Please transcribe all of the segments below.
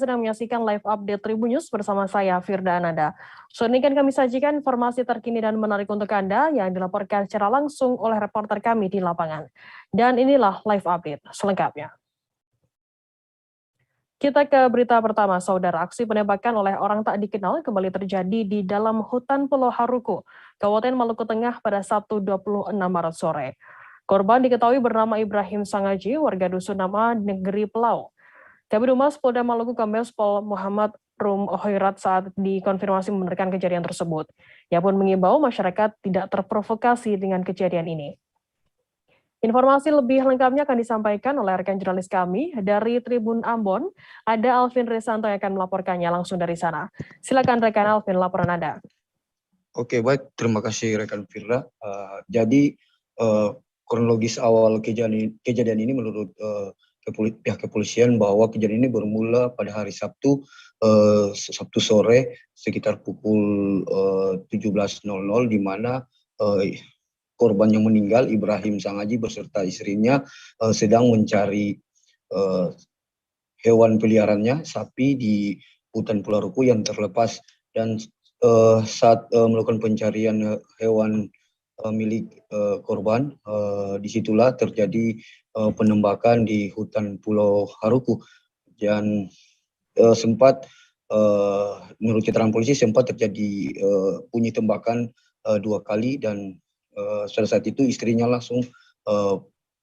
sedang menyaksikan live update Tribun News bersama saya, Firda Ananda. Sore ini kan kami sajikan informasi terkini dan menarik untuk Anda yang dilaporkan secara langsung oleh reporter kami di lapangan. Dan inilah live update selengkapnya. Kita ke berita pertama, saudara. Aksi penembakan oleh orang tak dikenal kembali terjadi di dalam hutan Pulau Haruku, Kabupaten Maluku Tengah pada Sabtu 26 Maret sore. Korban diketahui bernama Ibrahim Sangaji, warga Dusun Nama Negeri Pelau. Kabid Humas Polda Maluku Kombes Pol Muhammad Rum Ohoirat saat dikonfirmasi membenarkan kejadian tersebut. Ia pun mengimbau masyarakat tidak terprovokasi dengan kejadian ini. Informasi lebih lengkapnya akan disampaikan oleh rekan jurnalis kami dari Tribun Ambon. Ada Alvin Resanto yang akan melaporkannya langsung dari sana. Silakan rekan Alvin, laporan Anda. Oke, baik. Terima kasih rekan Firda. Jadi kronologis awal kejadian ini menurut pihak kepolisian bahwa kejadian ini bermula pada hari Sabtu sore sekitar pukul 17.00 di mana korban yang meninggal Ibrahim Sangaji beserta istrinya sedang mencari hewan peliharaannya sapi di hutan Pulau Haruku yang terlepas, dan saat melakukan pencarian hewan milik korban, disitulah terjadi penembakan di hutan Pulau Haruku, dan sempat menurut keterangan polisi sempat terjadi bunyi tembakan 2 kali, dan pada saat itu istrinya langsung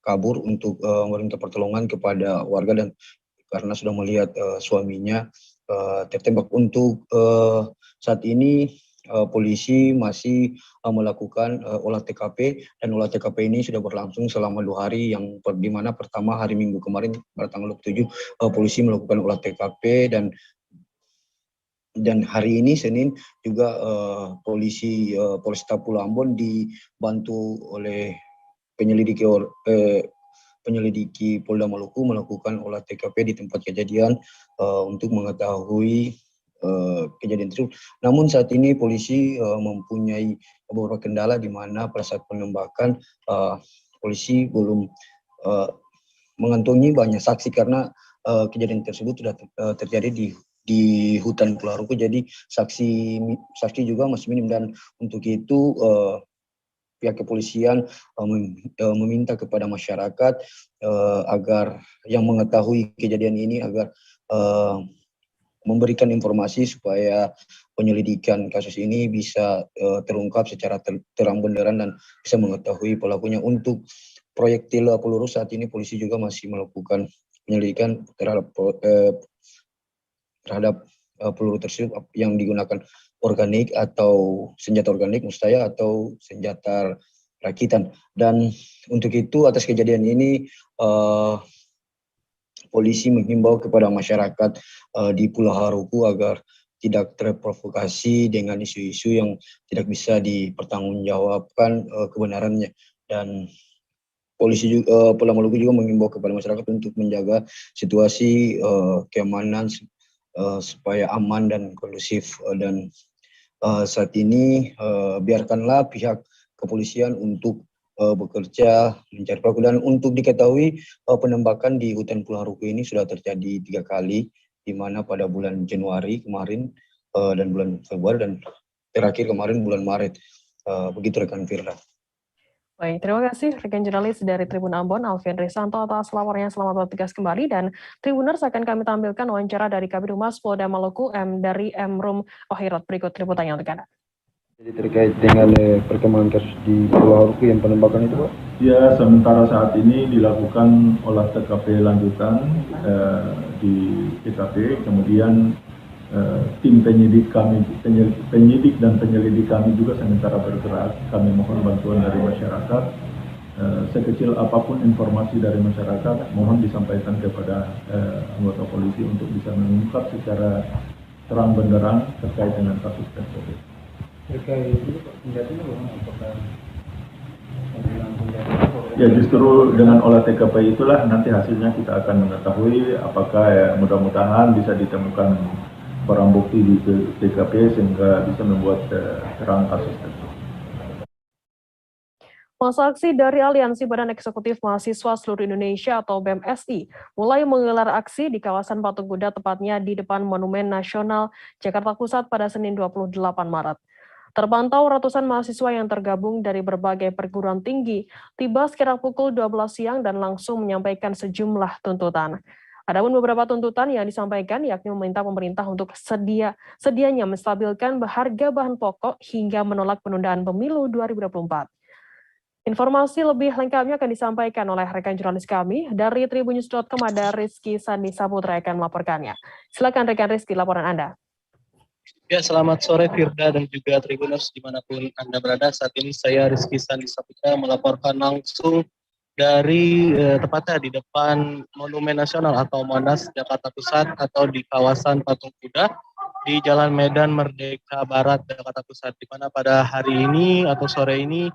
kabur untuk meminta pertolongan kepada warga, dan karena sudah melihat suaminya tertembak. Untuk saat ini polisi masih melakukan olah TKP, dan olah TKP ini sudah berlangsung selama 2 hari, yang di mana pertama hari Minggu kemarin pada tanggal 27 polisi melakukan olah TKP, dan hari ini Senin juga polisi Polresta Pulau Ambon dibantu oleh penyelidiki Polda Maluku melakukan olah TKP di tempat kejadian untuk mengetahui kejadian tersebut. Namun saat ini polisi mempunyai beberapa kendala, di mana pada saat penembakan polisi belum mengantongi banyak saksi karena kejadian tersebut sudah terjadi di hutan Pulau Haruku, jadi saksi juga masih minim, dan untuk itu pihak kepolisian meminta kepada masyarakat agar yang mengetahui kejadian ini agar memberikan informasi supaya penyelidikan kasus ini bisa terungkap secara terang benderang dan bisa mengetahui pelakunya. Untuk proyektil peluru saat ini polisi juga masih melakukan penyelidikan terhadap peluru tersebut yang digunakan organik atau senjata organik mustaya atau senjata rakitan. Dan untuk itu atas kejadian ini polisi menghimbau kepada masyarakat di Pulau Haruku agar tidak terprovokasi dengan isu-isu yang tidak bisa dipertanggungjawabkan kebenarannya, dan polisi juga Polda Maluku juga menghimbau kepada masyarakat untuk menjaga situasi keamanan supaya aman dan kondusif, dan saat ini biarkanlah pihak kepolisian untuk bekerja mencari pelaku. Dan untuk diketahui penembakan di hutan Pulau Haruku ini sudah terjadi 3 kali, di mana pada bulan Januari kemarin dan bulan Februari, dan terakhir kemarin bulan Maret. Begitu rekan Firda. Baik, terima kasih rekan jurnalis dari Tribun Ambon, Alvin Resanto atas laporannya. Selamat bertugas kembali, dan Tribuners akan kami tampilkan wawancara dari Kabid Humas Polda Maluku dari Rum Ohoirat. Berikut liputannya untuk Anda. Jadi terkait dengan perkembangan kasus di Pulau Haruku yang penembakan itu, Pak? Ya, sementara saat ini dilakukan olah TKP lanjutan di TKP, kemudian tim penyidik dan penyelidik kami juga sementara bergerak. Kami mohon bantuan dari masyarakat. Sekecil apapun informasi dari masyarakat, mohon disampaikan kepada anggota polisi untuk bisa mengungkap secara terang benderang terkait dengan kasus tersebut. Ya, justru dengan olah TKP itulah nanti hasilnya kita akan mengetahui apakah mudah-mudahan bisa ditemukan barang bukti di TKP sehingga bisa membuat terang kasus tersebut. Masa aksi dari Aliansi Badan Eksekutif Mahasiswa Seluruh Indonesia atau BEMSI mulai menggelar aksi di kawasan Patung Kuda, tepatnya di depan Monumen Nasional Jakarta Pusat pada Senin 28 Maret. Terpantau ratusan mahasiswa yang tergabung dari berbagai perguruan tinggi tiba sekitar pukul 12 siang dan langsung menyampaikan sejumlah tuntutan. Adapun beberapa tuntutan yang disampaikan yakni meminta pemerintah untuk sedianya menstabilkan harga bahan pokok hingga menolak penundaan pemilu 2024. Informasi lebih lengkapnya akan disampaikan oleh rekan jurnalis kami dari tribunnews.com, ada Rizky Sandi Saputra akan melaporkannya. Silakan rekan Rizky, laporan Anda. Ya, selamat sore Firda dan juga Tribuners dimanapun Anda berada. Saat ini saya Rizky Sandi Saputra melaporkan langsung dari tepatnya di depan Monumen Nasional atau Monas Jakarta Pusat atau di kawasan Patung Kuda di Jalan Medan Merdeka Barat Jakarta Pusat, di mana pada hari ini atau sore ini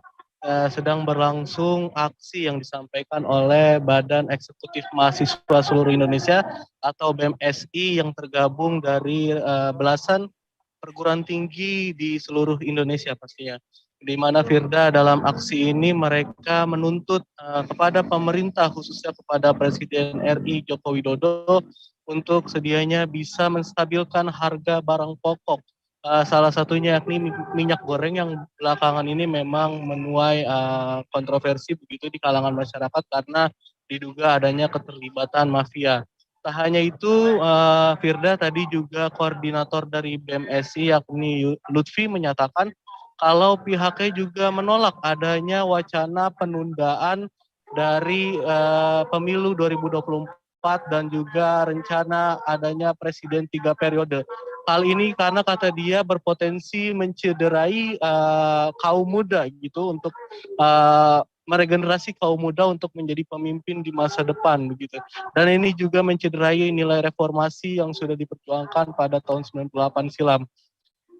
sedang berlangsung aksi yang disampaikan oleh Badan Eksekutif Mahasiswa Seluruh Indonesia atau BEMSI yang tergabung dari belasan perguruan tinggi di seluruh Indonesia pastinya. Di mana Firda dalam aksi ini mereka menuntut kepada pemerintah, khususnya kepada Presiden RI Joko Widodo untuk sedianya bisa menstabilkan harga barang pokok. Salah satunya yakni minyak goreng yang belakangan ini memang menuai kontroversi begitu di kalangan masyarakat karena diduga adanya keterlibatan mafia. Tak hanya itu, Firda, tadi juga koordinator dari BEMSI yakni Lutfi menyatakan kalau pihaknya juga menolak adanya wacana penundaan dari pemilu 2024 dan juga rencana adanya presiden 3 periode. Hal ini karena kata dia berpotensi mencederai kaum muda gitu untuk meregenerasi kaum muda untuk menjadi pemimpin di masa depan begitu. Dan ini juga mencederai nilai reformasi yang sudah diperjuangkan pada tahun 98 silam.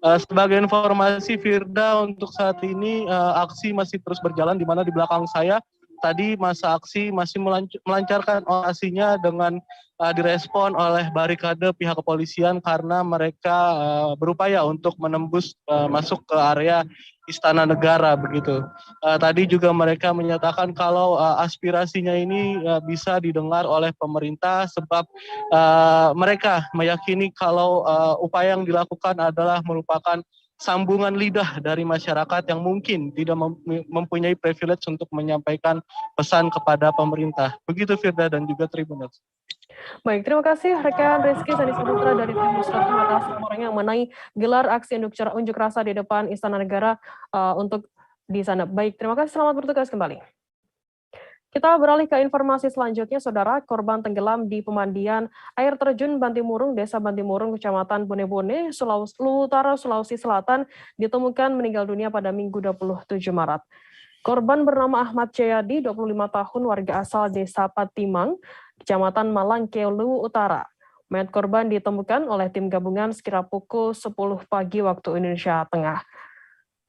Sebagai informasi Firda, untuk saat ini aksi masih terus berjalan, di mana di belakang saya tadi masa aksi masih melancarkan orasinya dengan direspon oleh barikade pihak kepolisian karena mereka berupaya untuk menembus masuk ke area Istana Negara begitu. Tadi juga mereka menyatakan kalau aspirasinya ini bisa didengar oleh pemerintah sebab mereka meyakini kalau upaya yang dilakukan adalah merupakan sambungan lidah dari masyarakat yang mungkin tidak mempunyai privilege untuk menyampaikan pesan kepada pemerintah. Begitu Firda dan juga Tribuners. Baik, terima kasih rekan Rizky Sandi Saputra dari tribunnews.com atas laporannya mengenai gelar aksi unjuk rasa di depan Istana Negara untuk di sana. Baik, terima kasih, selamat bertugas kembali. Kita beralih ke informasi selanjutnya, Saudara. Korban tenggelam di pemandian air terjun Bantimurung, Desa Bantimurung, Kecamatan Bone-Bone, Utara, Sulawesi Selatan, ditemukan meninggal dunia pada Minggu 27 Maret. Korban bernama Ahmad Jayadi, 25 tahun, warga asal Desa Patimang, Kecamatan Malangkelu Utara. Mayat korban ditemukan oleh tim gabungan sekitar pukul 10 pagi waktu Indonesia Tengah.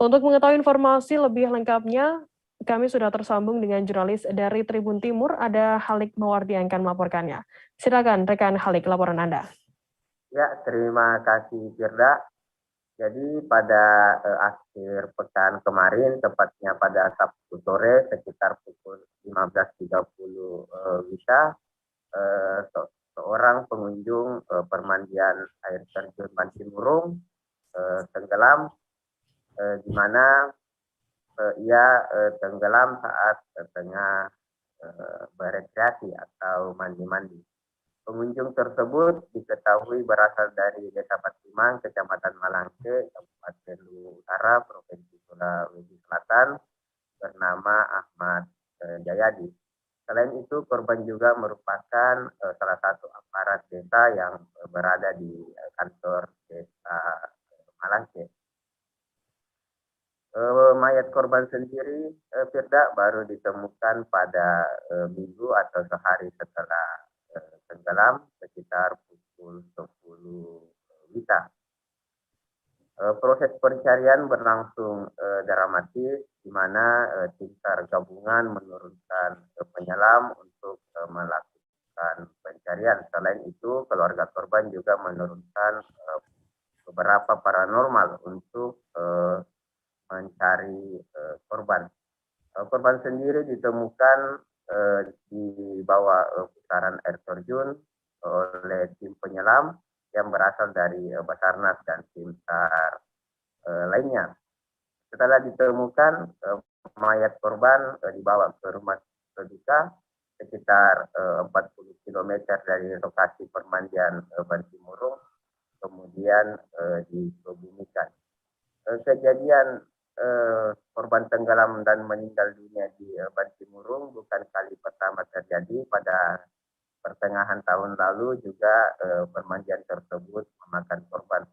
Untuk mengetahui informasi lebih lengkapnya, kami sudah tersambung dengan jurnalis dari Tribun Timur, ada Halik Mawardi yang akan melaporkannya. Silakan rekan Halik, laporan Anda. Ya, terima kasih Firda. Jadi pada akhir pekan kemarin, tepatnya pada Sabtu sore sekitar pukul 15.30 WITA, seorang pengunjung permandian air terjun Bantimurung tenggelam, di mana ia tenggelam saat tengah berekreasi atau mandi-mandi. Pengunjung tersebut diketahui berasal dari Desa Patimang, Kecamatan Malangke, Kabupaten Luwu Utara, Provinsi Sulawesi Selatan, bernama Ahmad Jayadi. Selain itu, korban juga merupakan salah satu aparat desa yang berada di kantor Desa Malangke. Mayat korban sendiri, Firda, baru ditemukan pada minggu atau sehari setelah tenggelam sekitar pukul 10 WITA. Proses pencarian berlangsung dramatis, di mana tim SAR gabungan menurunkan penyelam untuk melakukan pencarian. Selain itu, keluarga korban juga menurunkan beberapa paranormal untuk mencari korban. Korban sendiri ditemukan di bawah pusaran air terjun oleh tim penyelam yang berasal dari Basarnas dan tim SAR lainnya. Setelah ditemukan, mayat korban dibawa ke rumah duka sekitar 40 km dari lokasi permandian Bantimurung, kemudian dikebumikan. Kejadian korban tenggelam dan meninggal dunia di Bantimurung bukan kali pertama terjadi. Pada pertengahan tahun lalu juga permandian tersebut memakan korban.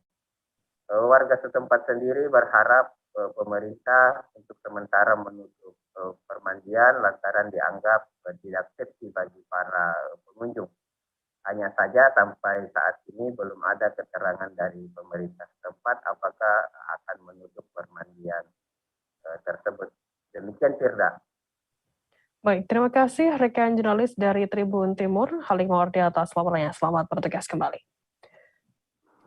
Warga setempat sendiri berharap pemerintah untuk sementara menutup permandian lantaran dianggap tidak safety bagi para pengunjung. Hanya saja sampai saat ini belum ada keterangan dari pemerintah setempat apakah akan menutup permandian tersebut. Demikian, Firda. Baik, terima kasih rekan jurnalis dari Tribun Timur, Halim Mawardi atas laporannya. Selamat bertugas kembali.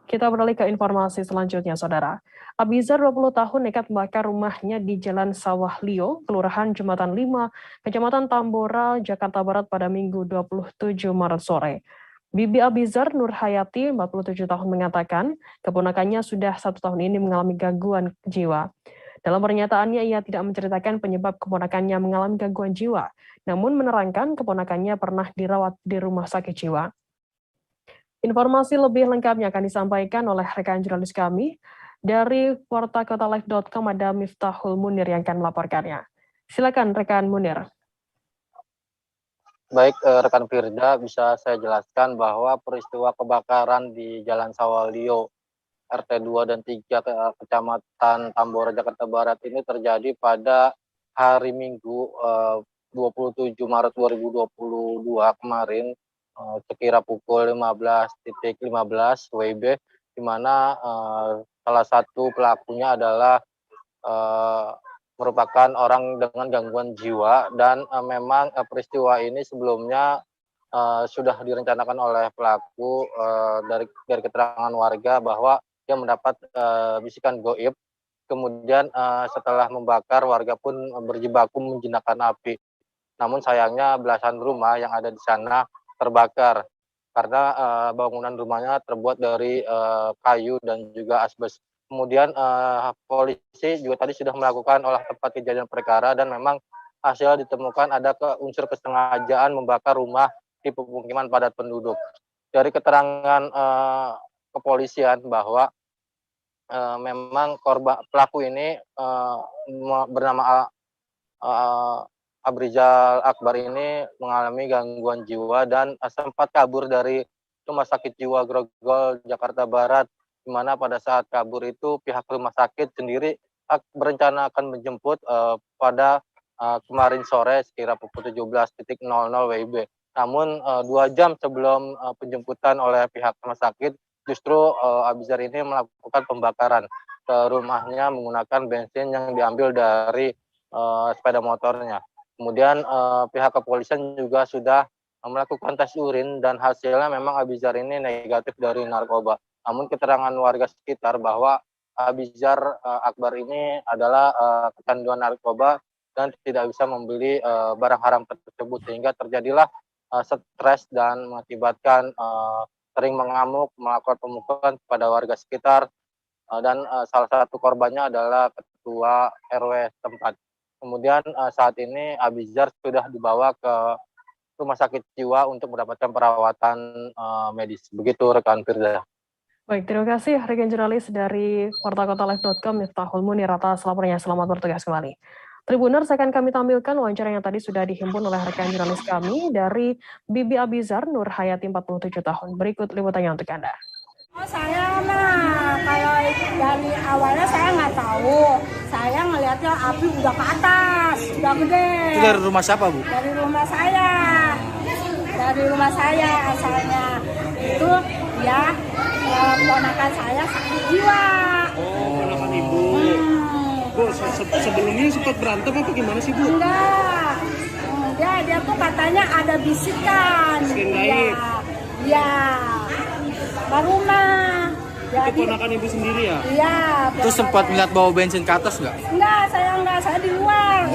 Kita beralih ke informasi selanjutnya, Saudara. Abizar 20 tahun nekat membakar rumahnya di Jalan Sawah Lio, Kelurahan Jembatan 5, Kecamatan Tambora, Jakarta Barat pada Minggu 27 Maret sore. Bibi Abizar Nur Hayati, 47 tahun mengatakan, keponakannya sudah 1 tahun ini mengalami gangguan jiwa. Dalam pernyataannya, ia tidak menceritakan penyebab keponakannya mengalami gangguan jiwa, namun menerangkan keponakannya pernah dirawat di rumah sakit jiwa. Informasi lebih lengkapnya akan disampaikan oleh rekan jurnalis kami dari portalkotalive.com, ada Miftahul Munir yang akan melaporkannya. Silakan rekan Munir. Baik, rekan Firda, bisa saya jelaskan bahwa peristiwa kebakaran di Jalan Sawalio RT 2 dan 3 Kecamatan Tambora, Jakarta Barat ini terjadi pada hari Minggu 27 Maret 2022 kemarin, sekira pukul 15.15 WIB, di mana salah satu pelakunya adalah merupakan orang dengan gangguan jiwa, dan memang peristiwa ini sebelumnya sudah direncanakan oleh pelaku dari keterangan warga bahwa dia mendapat bisikan goib. Kemudian setelah membakar, warga pun berjibaku menjinakkan api. Namun sayangnya belasan rumah yang ada di sana terbakar karena bangunan rumahnya terbuat dari kayu dan juga asbes. Kemudian polisi juga tadi sudah melakukan olah tempat kejadian perkara, dan memang hasil ditemukan ada unsur kesengajaan membakar rumah di pemukiman padat penduduk. Dari keterangan kepolisian bahwa memang pelaku ini bernama Abrizal Akbar ini mengalami gangguan jiwa dan sempat kabur dari Rumah Sakit Jiwa Grogol, Jakarta Barat, di mana pada saat kabur itu pihak rumah sakit sendiri berencana akan menjemput pada kemarin sore sekira pukul 17.00 WIB. Namun 2 jam sebelum penjemputan oleh pihak rumah sakit, justru Abizar ini melakukan pembakaran ke rumahnya menggunakan bensin yang diambil dari sepeda motornya. Kemudian pihak kepolisian juga sudah melakukan tes urin dan hasilnya memang Abizar ini negatif dari narkoba. Namun keterangan warga sekitar bahwa Abizar Akbar ini adalah kecanduan narkoba dan tidak bisa membeli barang haram tersebut, sehingga terjadilah stres dan mengakibatkan sering mengamuk, melakukan pemukulan kepada warga sekitar, dan salah satu korbannya adalah ketua RW setempat. Kemudian saat ini Abizar sudah dibawa ke Rumah Sakit Jiwa untuk mendapatkan perawatan medis. Begitu rekan Firda. Baik, terima kasih rekan jurnalis dari portalkotalive.com, Miftahul Munir atas laporannya. Selamat bertugas kembali. Tribuners, akan kami tampilkan wawancara yang tadi sudah dihimpun oleh rekan jurnalis kami dari Bibi Abizar Nur Hayati, 47 tahun. Berikut liputannya untuk Anda. Oh, saya mah kalau dari awalnya saya nggak tahu. Saya ngelihatnya api udah ke atas, udah gede. Itu dari rumah siapa, Bu? Dari rumah saya. Dari rumah saya asalnya. Itu ya ponakan saya sakit jiwa. Oh, ponakan Ibu. Bu, sebelumnya sempat berantem apa gimana sih, Bu? Enggak. Dia tuh katanya ada bisikan. Bisikan gaib. Ya. Ke rumah. Ya itu ponakan ibu sendiri ya? Iya. Terus sempat melihat bawa bensin ke atas nggak? Enggak, saya di luar.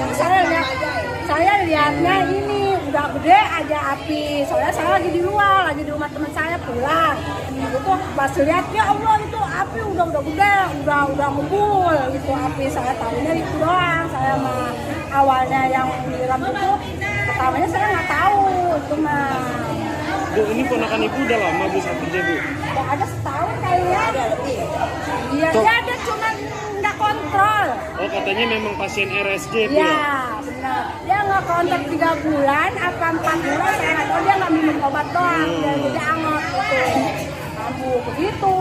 Saya lihatnya ini udah gede aja api. Soalnya saya lagi di luar, lagi di rumah teman saya pulang. Itu pas lihat ya Allah itu api udah gede, udah ngebul gitu api. Saya tahunya itu doang. Saya mah awalnya yang nyiram itu pertamanya saya nggak tahu itu mah. Bu, ini ponakan ibu udah lama Bu sakitnya Bu? Udah ada setahun kayaknya. Iya, dia ada cuma nggak kontrol. Oh, katanya memang pasien RSJ Bu Iya, ya? benar. Dia nggak kontrol 3 bulan, apa 4 bulan, saya nggak tahu, dia nggak minum obat doang. Dia angot gitu. Abu, begitu.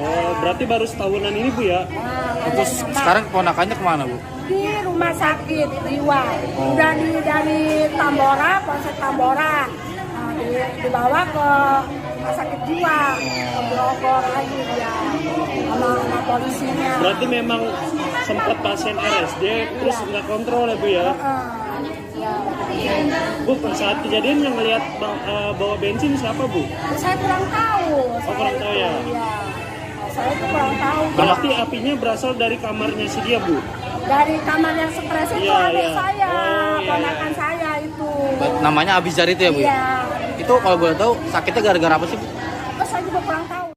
Oh, berarti baru setahunan ini Bu ya? Nah, Terus sekarang ponakannya kemana Bu? di rumah sakit jiwa. Udah dari Tambora, Polsek Tambora. Nah, dibawa ke rumah sakit jiwa, ke Grogol lagi dia sama polisinya. Berarti memang sempat pasien RSJ terus nggak kontrol ya Bu ya? Ya. Bu, saat kejadian yang ngelihat bawa bensin siapa Bu? Saya kurang tahu. Oh, kurang tahu ya? Iya. Saya tuh kurang tahu. Berarti apinya berasal dari kamarnya si dia Bu? Dari kamar yang stres itu Iya, adik iya. saya, Oh, iya, ponakan saya itu. Namanya Abizar itu ya Bu? Iya. Itu kalau boleh tahu sakitnya gara-gara apa sih Bu? Terus saya juga kurang tahu.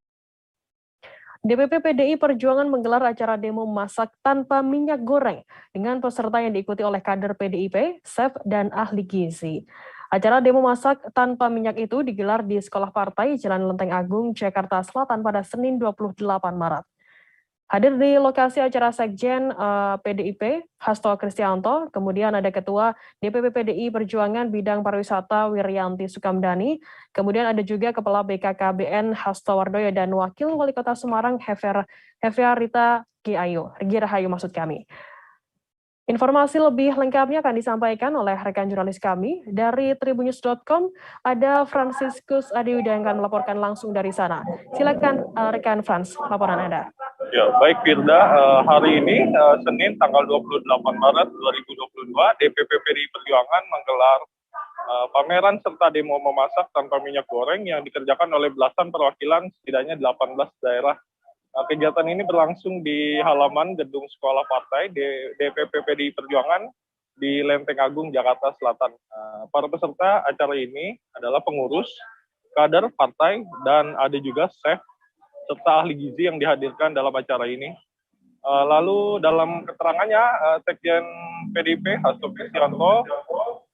DPP PDI Perjuangan menggelar acara demo masak tanpa minyak goreng dengan peserta yang diikuti oleh kader PDIP, chef, dan ahli gizi. Acara demo masak tanpa minyak itu digelar di Sekolah Partai Jalan Lenteng Agung, Jakarta Selatan pada Senin 28 Maret. Hadir di lokasi acara Sekjen PDIP, Hasto Kristianto, kemudian ada Ketua DPP PDI Perjuangan Bidang Pariwisata Wiryanti Sukamdani, kemudian ada juga Kepala BKKBN Hasto Wardoyo dan Wakil Wali Kota Semarang Hefea Rita Girahayu maksud kami. Informasi lebih lengkapnya akan disampaikan oleh rekan jurnalis kami dari tribunnews.com. Ada Franciscus Adiwida yang akan melaporkan langsung dari sana. Silakan rekan Frans, laporan Anda. Ya, baik Firda, hari ini Senin tanggal 28 Maret 2022, DPP PDI Perjuangan menggelar pameran serta demo memasak tanpa minyak goreng yang dikerjakan oleh belasan perwakilan setidaknya 18 daerah. Kegiatan ini berlangsung di halaman gedung Sekolah Partai DPP PDI Perjuangan di Lenteng Agung, Jakarta Selatan. Para peserta acara ini adalah pengurus, kader partai, dan ada juga chef serta ahli gizi yang dihadirkan dalam acara ini. Lalu dalam keterangannya, Sekjen PDIP Hasto Kristianto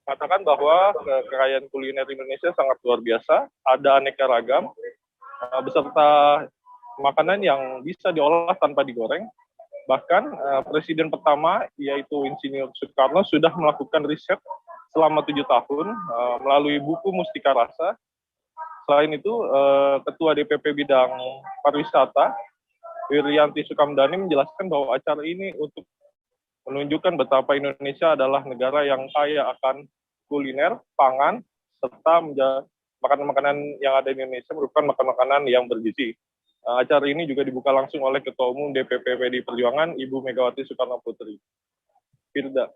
mengatakan bahwa kekayaan kuliner Indonesia sangat luar biasa, ada aneka ragam, beserta makanan yang bisa diolah tanpa digoreng. Bahkan Presiden pertama, yaitu Insinyur Soekarno, sudah melakukan riset selama 7 tahun melalui buku Mustika Rasa. Selain itu, Ketua DPP Bidang Pariwisata, Wiryanti Sukamdani, menjelaskan bahwa acara ini untuk menunjukkan betapa Indonesia adalah negara yang kaya akan kuliner, pangan, serta makanan-makanan yang ada di Indonesia merupakan makanan-makanan yang bergizi. Acara ini juga dibuka langsung oleh Ketua Umum DPP PDI Perjuangan, Ibu Megawati Soekarno Putri. Firda.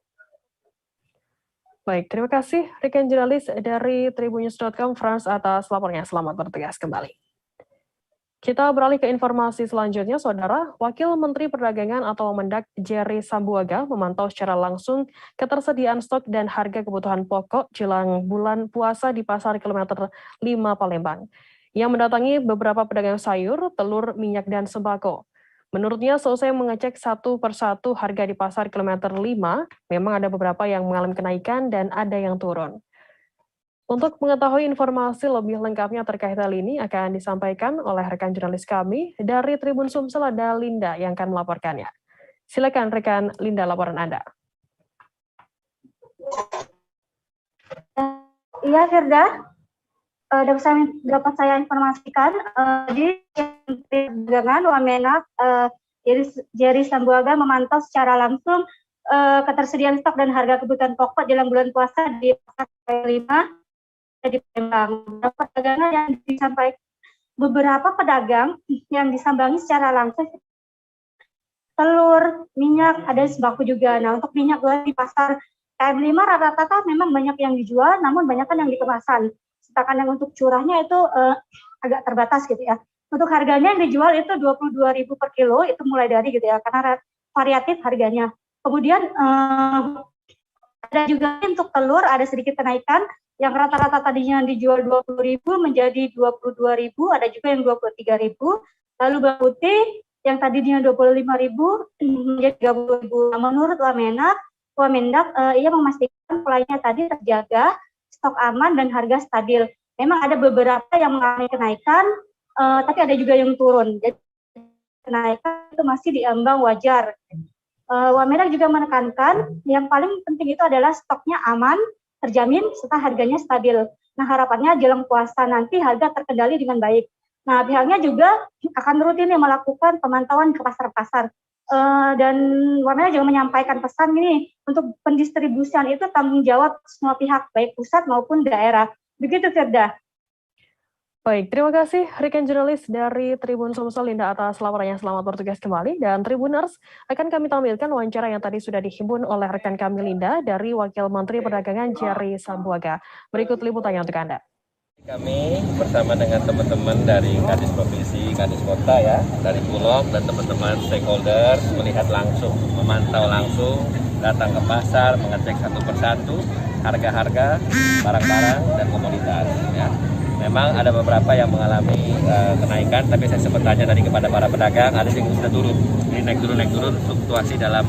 Baik, terima kasih rekan jurnalis dari tribunnews.com Frans atas laporannya. Selamat bertugas kembali. Kita beralih ke informasi selanjutnya, Saudara. Wakil Menteri Perdagangan atau Mendak Jerry Sambuaga memantau secara langsung ketersediaan stok dan harga kebutuhan pokok jelang bulan puasa di Pasar Kilometer 5 Palembang, yang mendatangi beberapa pedagang sayur, telur, minyak, dan sembako. Menurutnya, selesai mengecek satu persatu harga di Pasar Kilometer 5, memang ada beberapa yang mengalami kenaikan dan ada yang turun. Untuk mengetahui informasi lebih lengkapnya terkait hal ini akan disampaikan oleh rekan jurnalis kami dari Tribun Sumsel, ada Linda yang akan melaporkannya. Silakan rekan Linda, laporan Anda. Iya, Firda. Dapat saya informasikan di Perdagangan Wamenak, Jerry Sambuaga memantau secara langsung ketersediaan stok dan harga kebutuhan pokok jelang bulan puasa di Pasar 5 di Palembang. Beberapa pedagang yang disambangi secara langsung telur, minyak, ada sembako juga. Nah, untuk minyak goreng di Pasar KM5 rata-rata memang banyak yang dijual, namun banyak kan yang di kemasan. Sedangkan yang untuk curahnya itu agak terbatas gitu ya. Untuk harganya yang dijual itu 22.000 per kilo, itu mulai dari gitu ya, karena variatif harganya. Kemudian ada juga untuk telur ada sedikit kenaikan, yang rata-rata tadinya dijual 20.000 menjadi 22.000, ada juga yang 23.000. Lalu bawang putih yang tadinya 25.000 menjadi 30.000. Menurut Wamendak, ia memastikan supply-nya tadi terjaga, stok aman dan harga stabil. Memang ada beberapa yang mengalami kenaikan, tapi ada juga yang turun. Jadi kenaikan itu masih diambang wajar. Wamendak juga menekankan yang paling penting itu adalah stoknya aman, terjamin, serta harganya stabil. Nah, harapannya jelang puasa nanti harga terkendali dengan baik. Nah, pihaknya juga akan rutin melakukan pemantauan ke pasar-pasar. Dan Wamendak juga menyampaikan pesan ini, untuk pendistribusian itu tanggung jawab semua pihak, baik pusat maupun daerah. Begitu, Firda. Baik, terima kasih rekan jurnalis dari Tribun Sumsel Linda atas laporannya. Selamat bertugas kembali. Dan Tribuners, akan kami tampilkan wawancara yang tadi sudah dihimpun oleh rekan kami Linda dari Wakil Menteri Perdagangan Jerry Sambuaga. Berikut liputannya untuk Anda. Kami bersama dengan teman-teman dari Kadis Provinsi, Kadis Kota ya, dari Bulog dan teman-teman stakeholders melihat langsung, memantau langsung, datang ke pasar, mengecek satu persatu harga-harga barang-barang dan komoditas ya. Memang ada beberapa yang mengalami kenaikan, tapi saya sempat tanya tadi kepada para pedagang, ada yang sudah turun. Ini naik turun, fluktuasi dalam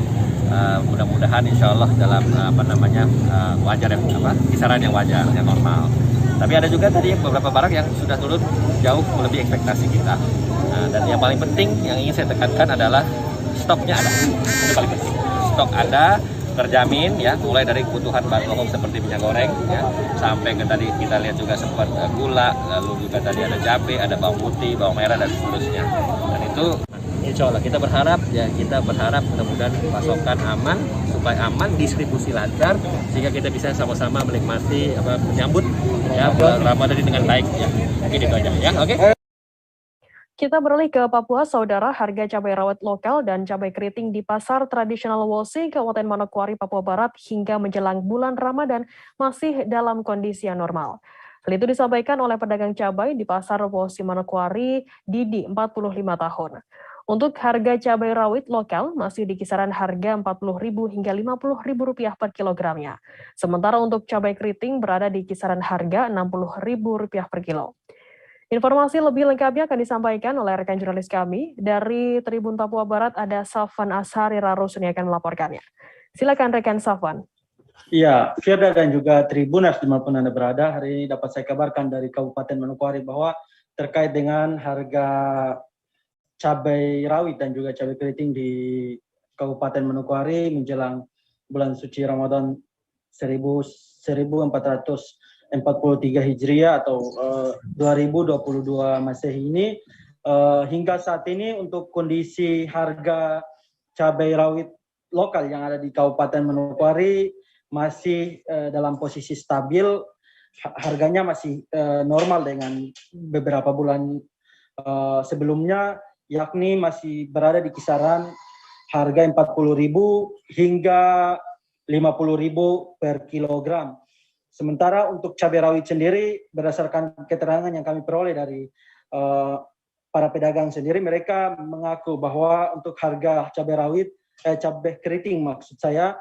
mudah-mudahan insya Allah dalam wajar yang kisaran yang wajar, yang normal. Tapi ada juga tadi beberapa barang yang sudah turun jauh melebihi ekspektasi kita. Dan yang paling penting yang ingin saya tekankan adalah stoknya ada. Itu paling penting. Stok ada, terjamin ya, mulai dari kebutuhan bahan pokok seperti minyak goreng ya, sampai ke tadi kita lihat juga sempat gula, lalu juga tadi ada cabai, ada bawang putih, bawang merah dan seterusnya. Dan itu insya Allah kita berharap mudah-mudahan pasokan aman, supaya aman, distribusi lancar, sehingga kita bisa sama-sama menikmati menyambut ya bulan Ramadan dengan baik ya. Mungkin itu aja ya. Oke. Kita beralih ke Papua, Saudara. Harga cabai rawit lokal dan cabai keriting di pasar tradisional Wosi, Kabupaten Manokwari, Papua Barat hingga menjelang bulan Ramadan masih dalam kondisi yang normal. Hal itu disampaikan oleh pedagang cabai di pasar Wosi Manokwari, Didi, 45 tahun. Untuk harga cabai rawit lokal masih di kisaran harga Rp40.000 hingga Rp50.000 per kilogramnya. Sementara untuk cabai keriting berada di kisaran harga Rp60.000 per kilo. Informasi lebih lengkapnya akan disampaikan oleh rekan jurnalis kami dari Tribun Papua Barat, ada Safwan Ashari Rarusun yang akan melaporkannya. Silakan rekan Safwan. Iya, Firda dan juga Tribuners dimanapun Anda berada, hari ini dapat saya kabarkan dari Kabupaten Manokwari bahwa terkait dengan harga cabai rawit dan juga cabai keriting di Kabupaten Manokwari menjelang bulan suci Ramadan 1443 Hijriah atau 2022 Masehi ini, hingga saat ini untuk kondisi harga cabai rawit lokal yang ada di Kabupaten Manokwari masih dalam posisi stabil, harganya masih normal dengan beberapa bulan sebelumnya, yakni masih berada di kisaran harga Rp40.000 hingga Rp50.000 per kilogram. Sementara untuk cabai rawit sendiri, berdasarkan keterangan yang kami peroleh dari para pedagang sendiri, mereka mengaku bahwa untuk harga cabai keriting maksud saya,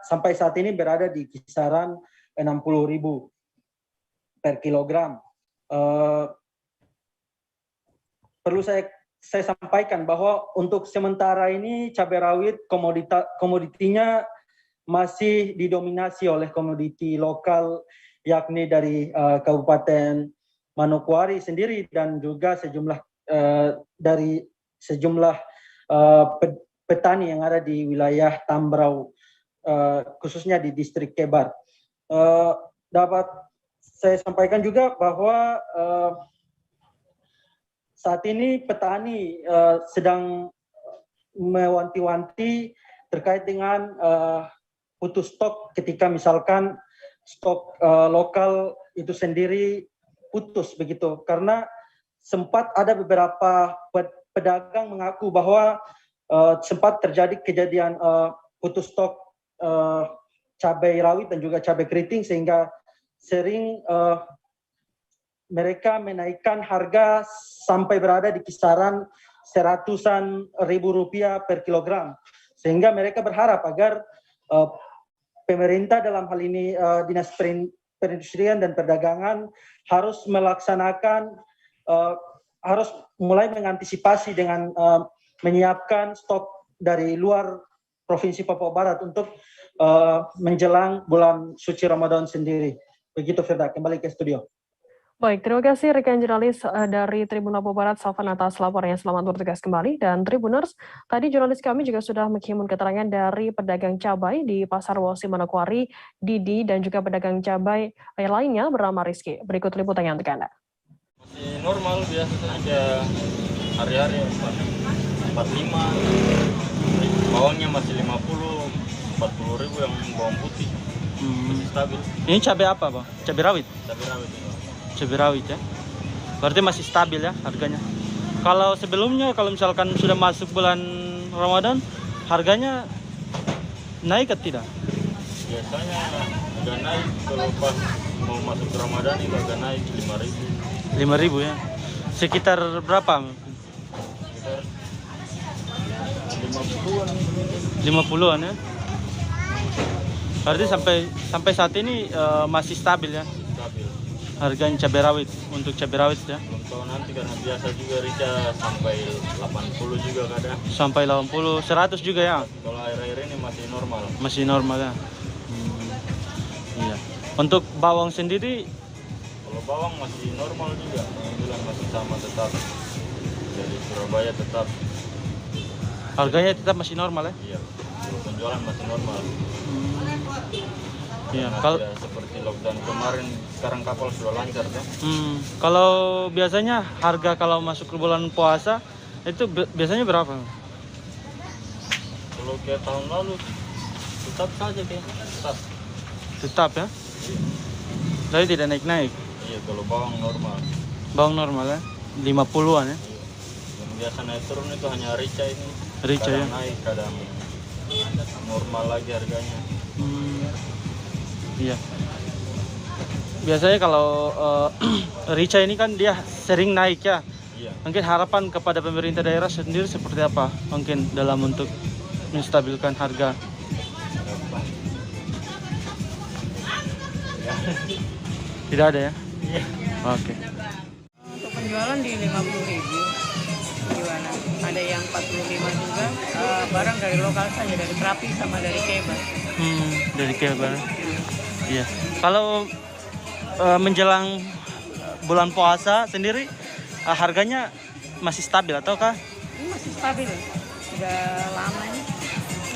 sampai saat ini berada di kisaran Rp60.000 per kilogram. Perlu saya sampaikan bahwa untuk sementara ini cabai rawit komoditinya masih didominasi oleh komoditi lokal, yakni dari Kabupaten Manokwari sendiri dan juga dari sejumlah petani yang ada di wilayah Tambrau, khususnya di distrik Kebar. Dapat saya sampaikan juga bahwa saat ini petani sedang mewanti-wanti terkait dengan putus stok ketika misalkan stok lokal itu sendiri putus begitu, karena sempat ada beberapa pedagang mengaku bahwa sempat terjadi kejadian putus stok cabai rawit dan juga cabai keriting, sehingga sering mereka menaikkan harga sampai berada di kisaran seratusan ribu rupiah per kilogram. Sehingga mereka berharap agar pemerintah dalam hal ini Dinas Perindustrian dan Perdagangan harus melaksanakan, harus mulai mengantisipasi dengan menyiapkan stok dari luar Provinsi Papua Barat untuk menjelang bulan suci Ramadan sendiri. Begitu Firda, kembali ke studio. Baik, terima kasih rekan jurnalis dari Tribun Papua Barat, Salvan atas laporannya. Selamat bertugas kembali. Dan Tribuners, tadi jurnalis kami juga sudah menghimpun keterangan dari pedagang cabai di Pasar Wosi Manokwari, Didi, dan juga pedagang cabai lainnya bernama Rizky. Berikut liputannya untuk Anda. Masih normal, biasa saja hari-hari 45. Bawangnya masih 40 ribu yang bawang putih. Masih stabil. Ini cabai apa, Bang? Cabai rawit? Cabai rawit. Cabai rawit ya. Berarti masih stabil ya harganya. Kalau sebelumnya, kalau misalkan sudah masuk bulan Ramadan, harganya naik atau tidak? Biasanya agak naik, kalau pas mau masuk Ramadan itu agak naik 5.000. 5.000 ya. Sekitar berapa? 50-an ya. Berarti sampai saat ini masih stabil ya. Stabil. Harganya cabai rawit, untuk cabai rawit ya. Belum tahu nanti karena biasa juga rica sampai 80 juga kadang. Sampai 80, 100 juga ya. Kalau air-air ini masih normal. Masih normal ya. Iya. Untuk bawang sendiri? Kalau bawang masih normal juga. Alhamdulillah masih sama tetap. Dari Surabaya tetap. Harganya tetap masih normal ya? Iya. Kalau penjualan masih normal. Iya. Kalau seperti lockdown kemarin, sekarang kapal sudah lancar ya. Kalau biasanya harga kalau masuk ke bulan puasa itu biasanya berapa? Kalau kayak tahun lalu tetap saja kayaknya. Tetap ya? Iya. Tapi tidak naik-naik? Iya, kalau bawang normal. Bawang normal ya? 50-an ya? Iya. Yang biasa naik turun itu hanya rica ini. Rica kadang ya? Naik, kadang normal lagi harganya. Iya. Biasanya kalau rica ini kan dia sering naik ya. Iya. Mungkin harapan kepada pemerintah daerah sendiri seperti apa? Mungkin dalam untuk menstabilkan harga. Tidak ada ya? Iya. Oke. Untuk penjualan di 50.000 jualan. Ada yang 45 juga. Barang dari lokal saja, dari Krapi sama dari Kebar. Dari Kebar. Iya. Kalau menjelang bulan puasa sendiri harganya masih stabil ataukah? Ini masih stabil ya. Sudah lama ini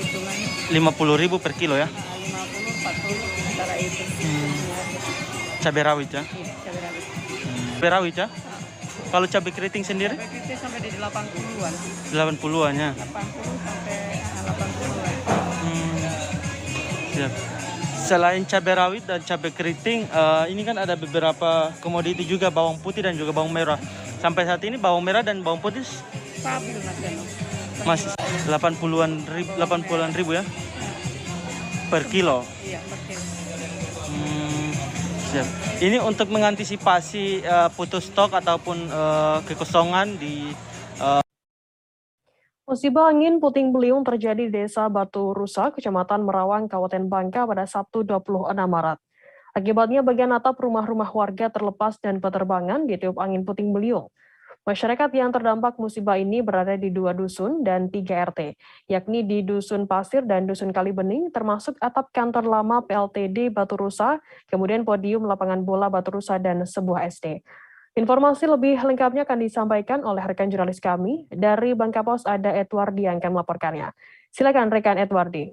hitungannya. 50.000 per kilo ya? 50, 40 antara itu. Cabai rawit ya? Iya, cabai rawit. Cabai rawit ya? Kalau cabai keriting sendiri? Cabai keriting sampai di 80-an. 80-an ya? 80 sampai 80-an. Siap. Selain cabai rawit dan cabai keriting, ini kan ada beberapa komoditi juga, bawang putih dan juga bawang merah. Sampai saat ini bawang merah dan bawang putih Stabil masih 80-an ribu ya? Per kilo? Iya, per kilo. Siap. Ini untuk mengantisipasi putus stok ataupun kekosongan di Musibah angin puting beliung terjadi di Desa Batu Rusa, Kecamatan Merawang, Kabupaten Bangka pada Sabtu 26 Maret. Akibatnya bagian atap rumah-rumah warga terlepas dan penerbangan ditiup angin puting beliung. Masyarakat yang terdampak musibah ini berada di 2 dusun dan 3 RT, yakni di Dusun Pasir dan Dusun Kalibening, termasuk atap kantor lama PLTD Batu Rusa, kemudian podium lapangan bola Batu Rusa dan sebuah SD. Informasi lebih lengkapnya akan disampaikan oleh rekan jurnalis kami. Dari Bangka Pos ada Edwardi yang akan melaporkannya. Silakan rekan Edwardi.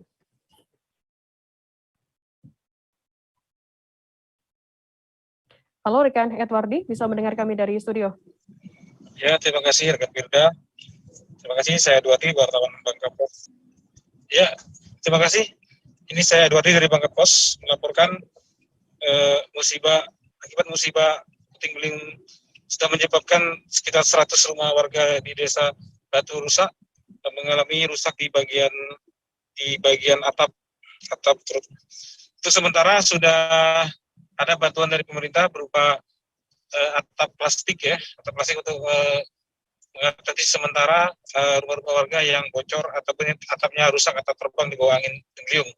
Halo rekan Edwardi, bisa mendengar kami dari studio? Ya, terima kasih rekan Firda. Terima kasih, saya Edwardi, wartawan Bangka Pos. Ya, terima kasih. Ini saya Edwardi dari Bangka Pos melaporkan akibat musibah puting beliung sudah menyebabkan sekitar 100 rumah warga di Desa Batu Rusa mengalami rusak di bagian atap truk. Itu sementara sudah ada bantuan dari pemerintah berupa atap plastik ya, atap plastik untuk mengatasi sementara rumah-rumah warga yang bocor ataupun atapnya rusak atau terbang di bawah angin beliung.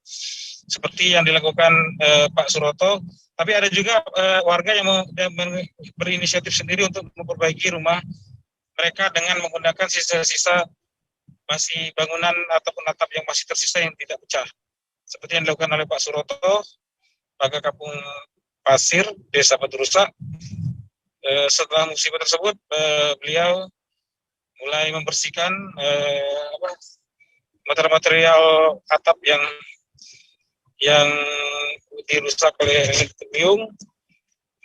Seperti yang dilakukan Pak Suroto, tapi ada juga warga yang berinisiatif sendiri untuk memperbaiki rumah mereka dengan menggunakan sisa-sisa masih bangunan ataupun atap yang masih tersisa yang tidak pecah. Seperti yang dilakukan oleh Pak Suroto, warga Kampung Pasir, Desa Batu Rusak. Setelah musibah tersebut, beliau mulai membersihkan material atap yang dirusak oleh angin puting.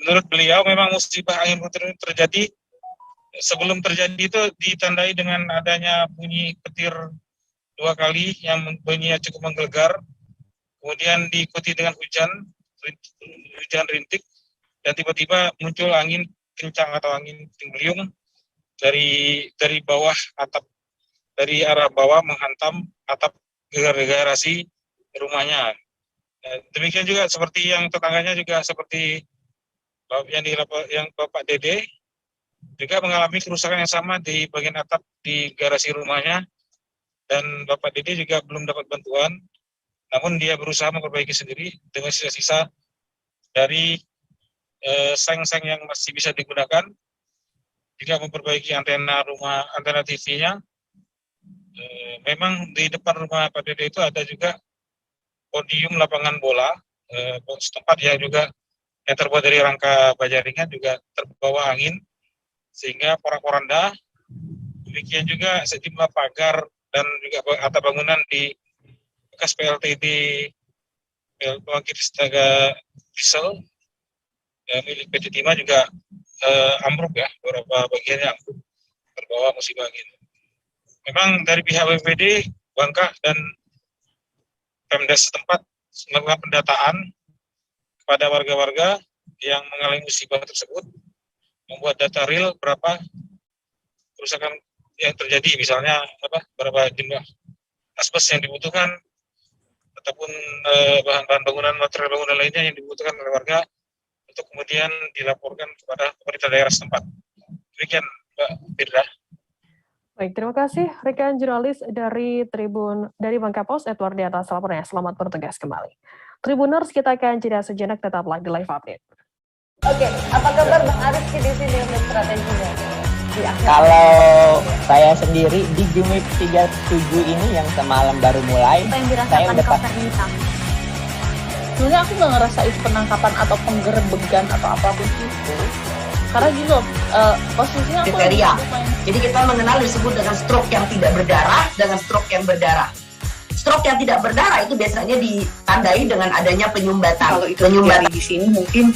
Menurut beliau memang musibah angin puting terjadi. Sebelum terjadi itu ditandai dengan adanya bunyi petir 2 kali yang bunyinya cukup menggelegar, kemudian diikuti dengan hujan rintik, dan tiba-tiba muncul angin kencang atau angin puting beliung dari bawah atap, dari arah bawah menghantam atap garasi rumahnya. Demikian juga seperti yang tetangganya juga seperti yang Bapak Dede juga mengalami kerusakan yang sama di bagian atap di garasi rumahnya, dan Bapak Dede juga belum dapat bantuan, namun dia berusaha memperbaiki sendiri dengan sisa-sisa dari seng-seng yang masih bisa digunakan, juga memperbaiki antena TV-nya. Memang di depan rumah Pak Dede itu ada juga podium lapangan bola setempat yang juga yang terbuat dari rangka baja ringan juga terbawa angin sehingga porak-poranda. Demikian juga sejumlah pagar dan juga atap bangunan di bekas PLTD pembangkit tenaga diesel milik PT Timah juga ambruk ya, beberapa bagiannya ambruk terbawa musibah angin. Memang dari pihak BPBD Bangka dan Pemdes setempat melakukan pendataan kepada warga-warga yang mengalami musibah tersebut, membuat data real berapa kerusakan yang terjadi, misalnya berapa jumlah asbes yang dibutuhkan ataupun bahan-bahan bangunan, material bangunan lainnya yang dibutuhkan oleh warga untuk kemudian dilaporkan kepada pemerintah daerah setempat. Demikian Mbak Firda. Baik, terima kasih rekan jurnalis dari Bangka Post, Edward di atas laporannya. Selamat bertugas kembali. Tribuners, kita akan jeda sejenak, tetaplah di Live Update. Oke, apa kabar Bang Arif di sini untuk strateginya? Kalau saya sendiri di Gimik 37 ini yang semalam baru mulai, saya udah sebenarnya aku nggak ngerasa itu penangkapan atau penggerbegan atau apapun itu. Karena gini loh, posisinya aku jadi kita mengenal disebut dengan stroke yang tidak berdarah dengan stroke yang berdarah. Stroke yang tidak berdarah itu biasanya ditandai dengan adanya penyumbatan. Kalau itu terjadi di sini mungkin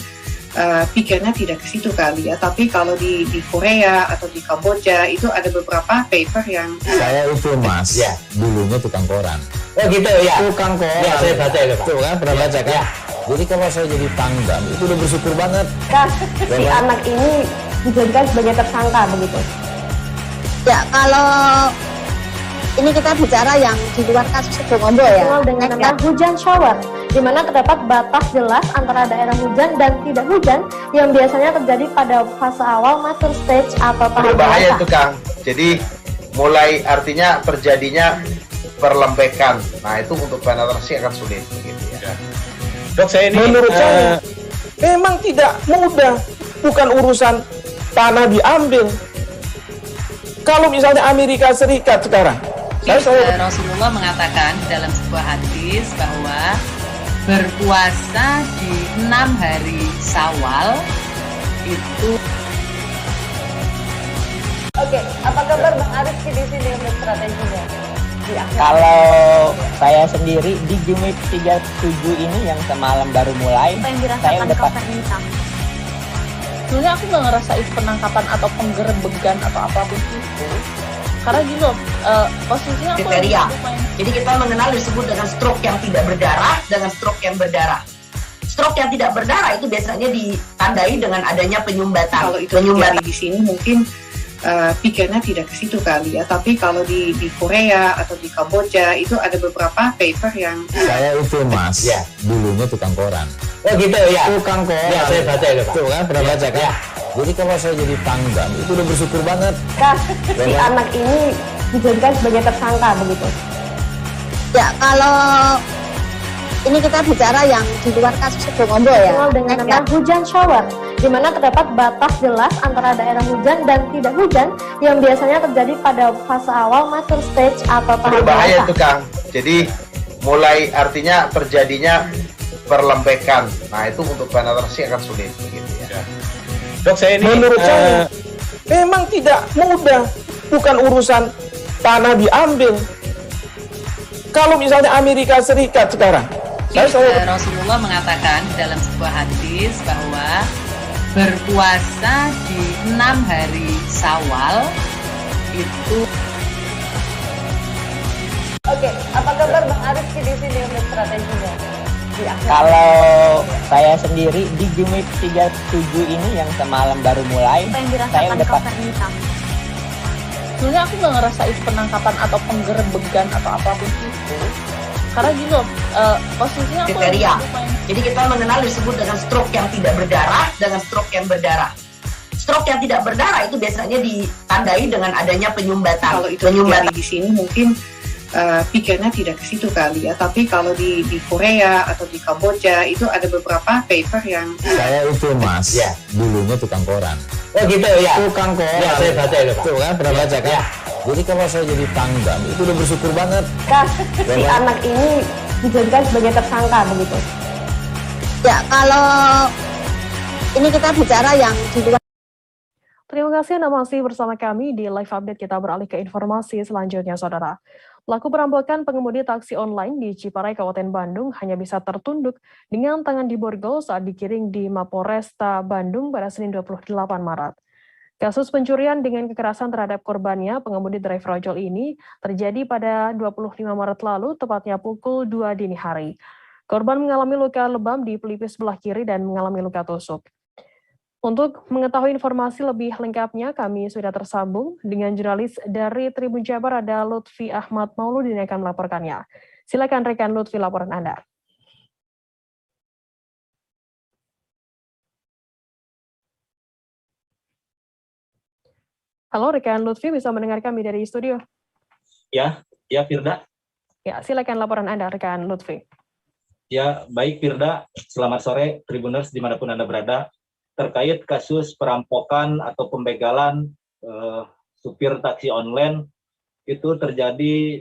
pikirnya tidak ke situ kali ya. Tapi kalau di Korea atau di Kamboja itu ada beberapa paper yang saya itu Mas, ya, dulunya tukang koran. Oh gitu ya. Tukang koran. Ya, saya baca itu Pak. Tuh kan pernah baca kan? Ya. Jadi kalau saya jadi pangdam itu udah bersyukur banget. Si anak ini dijadikan sebagai tersangka begitu. Ya, kalau ini kita bicara yang di luar kasus Sebongondo ya. Dengan nama hujan shower, di mana terdapat batas jelas antara daerah hujan dan tidak hujan yang biasanya terjadi pada fase awal mature stage atau tahap berbahaya itu Kang. Jadi mulai artinya terjadinya perlembekan. Nah itu untuk penetrasi akan sulit gitu ya. Dok, saya ini menurut saya memang tidak mudah, bukan urusan tanah diambil. Kalau misalnya Amerika Serikat sekarang, Rasulullah mengatakan dalam sebuah hadis bahwa berpuasa di 6 hari Syawal itu. Oke, apa kabar Bang Arif di sini untuk strateginya? Kalau saya sendiri di Gimik 37 ini yang semalam baru mulai, saya udah sebenarnya aku nggak ngerasa itu penangkapan atau penggerbegan atau apapun itu. Karena gini loh, posisinya aku jadi kita mengenal disebut dengan stroke yang tidak berdarah dengan stroke yang berdarah. Stroke yang tidak berdarah itu biasanya ditandai dengan adanya penyumbatan. Kalau itu terjadi di sini mungkin pikirnya tidak ke situ kali ya. Tapi kalau di Korea atau di Kamboja itu ada beberapa paper yang saya itu Mas, ya, dulunya tukang koran. Oh gitu ya. Tukang koran. Ya, saya baca itu Pak. Tuh kan pernah baca kan? Ya. Jadi kalau saya jadi Pangdam itu udah bersyukur banget. Si anak ini dijadikan sebagai tersangka begitu. Ya, kalau ini kita bicara yang di luar kasus Sukombo ya. Dikenal dengan nama hujan shower, di mana terdapat batas jelas antara daerah hujan dan tidak hujan yang biasanya terjadi pada fase awal mature stage atau tahap Berbahaya dewasa. itu Kang. Jadi mulai artinya terjadinya perlembekan. Nah itu untuk penetrasi akan sulit begitu ya. Dok, saya ini menurut saya memang tidak mudah, bukan urusan tanah diambil. Kalau misalnya Amerika Serikat sekarang, Rasulullah mengatakan dalam sebuah hadis bahwa berpuasa di 6 hari Syawal itu. Oke, apa kabar Bang Arif di sini untuk strateginya? Kalau saya sendiri di Jumit 37 ini yang semalam baru mulai, Apa yang saya dirasakan udah Kak Nita? Sebenarnya aku nggak ngerasain penangkapan atau penggerebegan atau apapun itu. Karena gini loh, posisinya aku Kriteria. Jadi kita mengenal disebut dengan stroke yang tidak berdarah dengan stroke yang berdarah. Stroke yang tidak berdarah itu biasanya ditandai dengan adanya penyumbatan. Kalau itu terjadi di sini mungkin pikirnya tidak ke situ kali ya. Tapi kalau di Korea atau di Kamboja itu ada beberapa paper yang Saya itu Mas, dulunya tukang koran. Oh gitu ya. Tukang koran. Ya, saya baca itu, Pak. Tuh kan, pernah baca kan? Ya. Jadi kalau saya jadi Pangdam itu udah bersyukur banget. Si anak ini dijadikan sebagai tersangka begitu. Ya, kalau ini kita bicara yang di luar. Terima kasih Anda masih bersama kami di live update. Kita beralih ke informasi selanjutnya, Saudara. Pelaku perampokan pengemudi taksi online di Ciparai, Kabupaten Bandung hanya bisa tertunduk dengan tangan di borgol saat digiring di Mapolresta Bandung pada Senin 28 Maret. Kasus pencurian dengan kekerasan terhadap korbannya, pengemudi driver ojol ini, terjadi pada 25 Maret lalu, tepatnya pukul 2 dini hari. Korban mengalami luka lebam di pelipis sebelah kiri dan mengalami luka tusuk. Untuk mengetahui informasi lebih lengkapnya, kami sudah tersambung dengan jurnalis dari Tribun Jabar, ada Lutfi Ahmad Mauludin yang akan melaporkannya. Silakan rekan Lutfi, laporan Anda. Halo, rekan Lutfi, bisa mendengar kami dari studio? Ya, Firda. Ya, silakan laporan Anda, rekan Lutfi. Ya, baik Firda. Selamat sore, Tribuners dimanapun Anda berada. Terkait kasus perampokan atau pembegalan supir taksi online, itu terjadi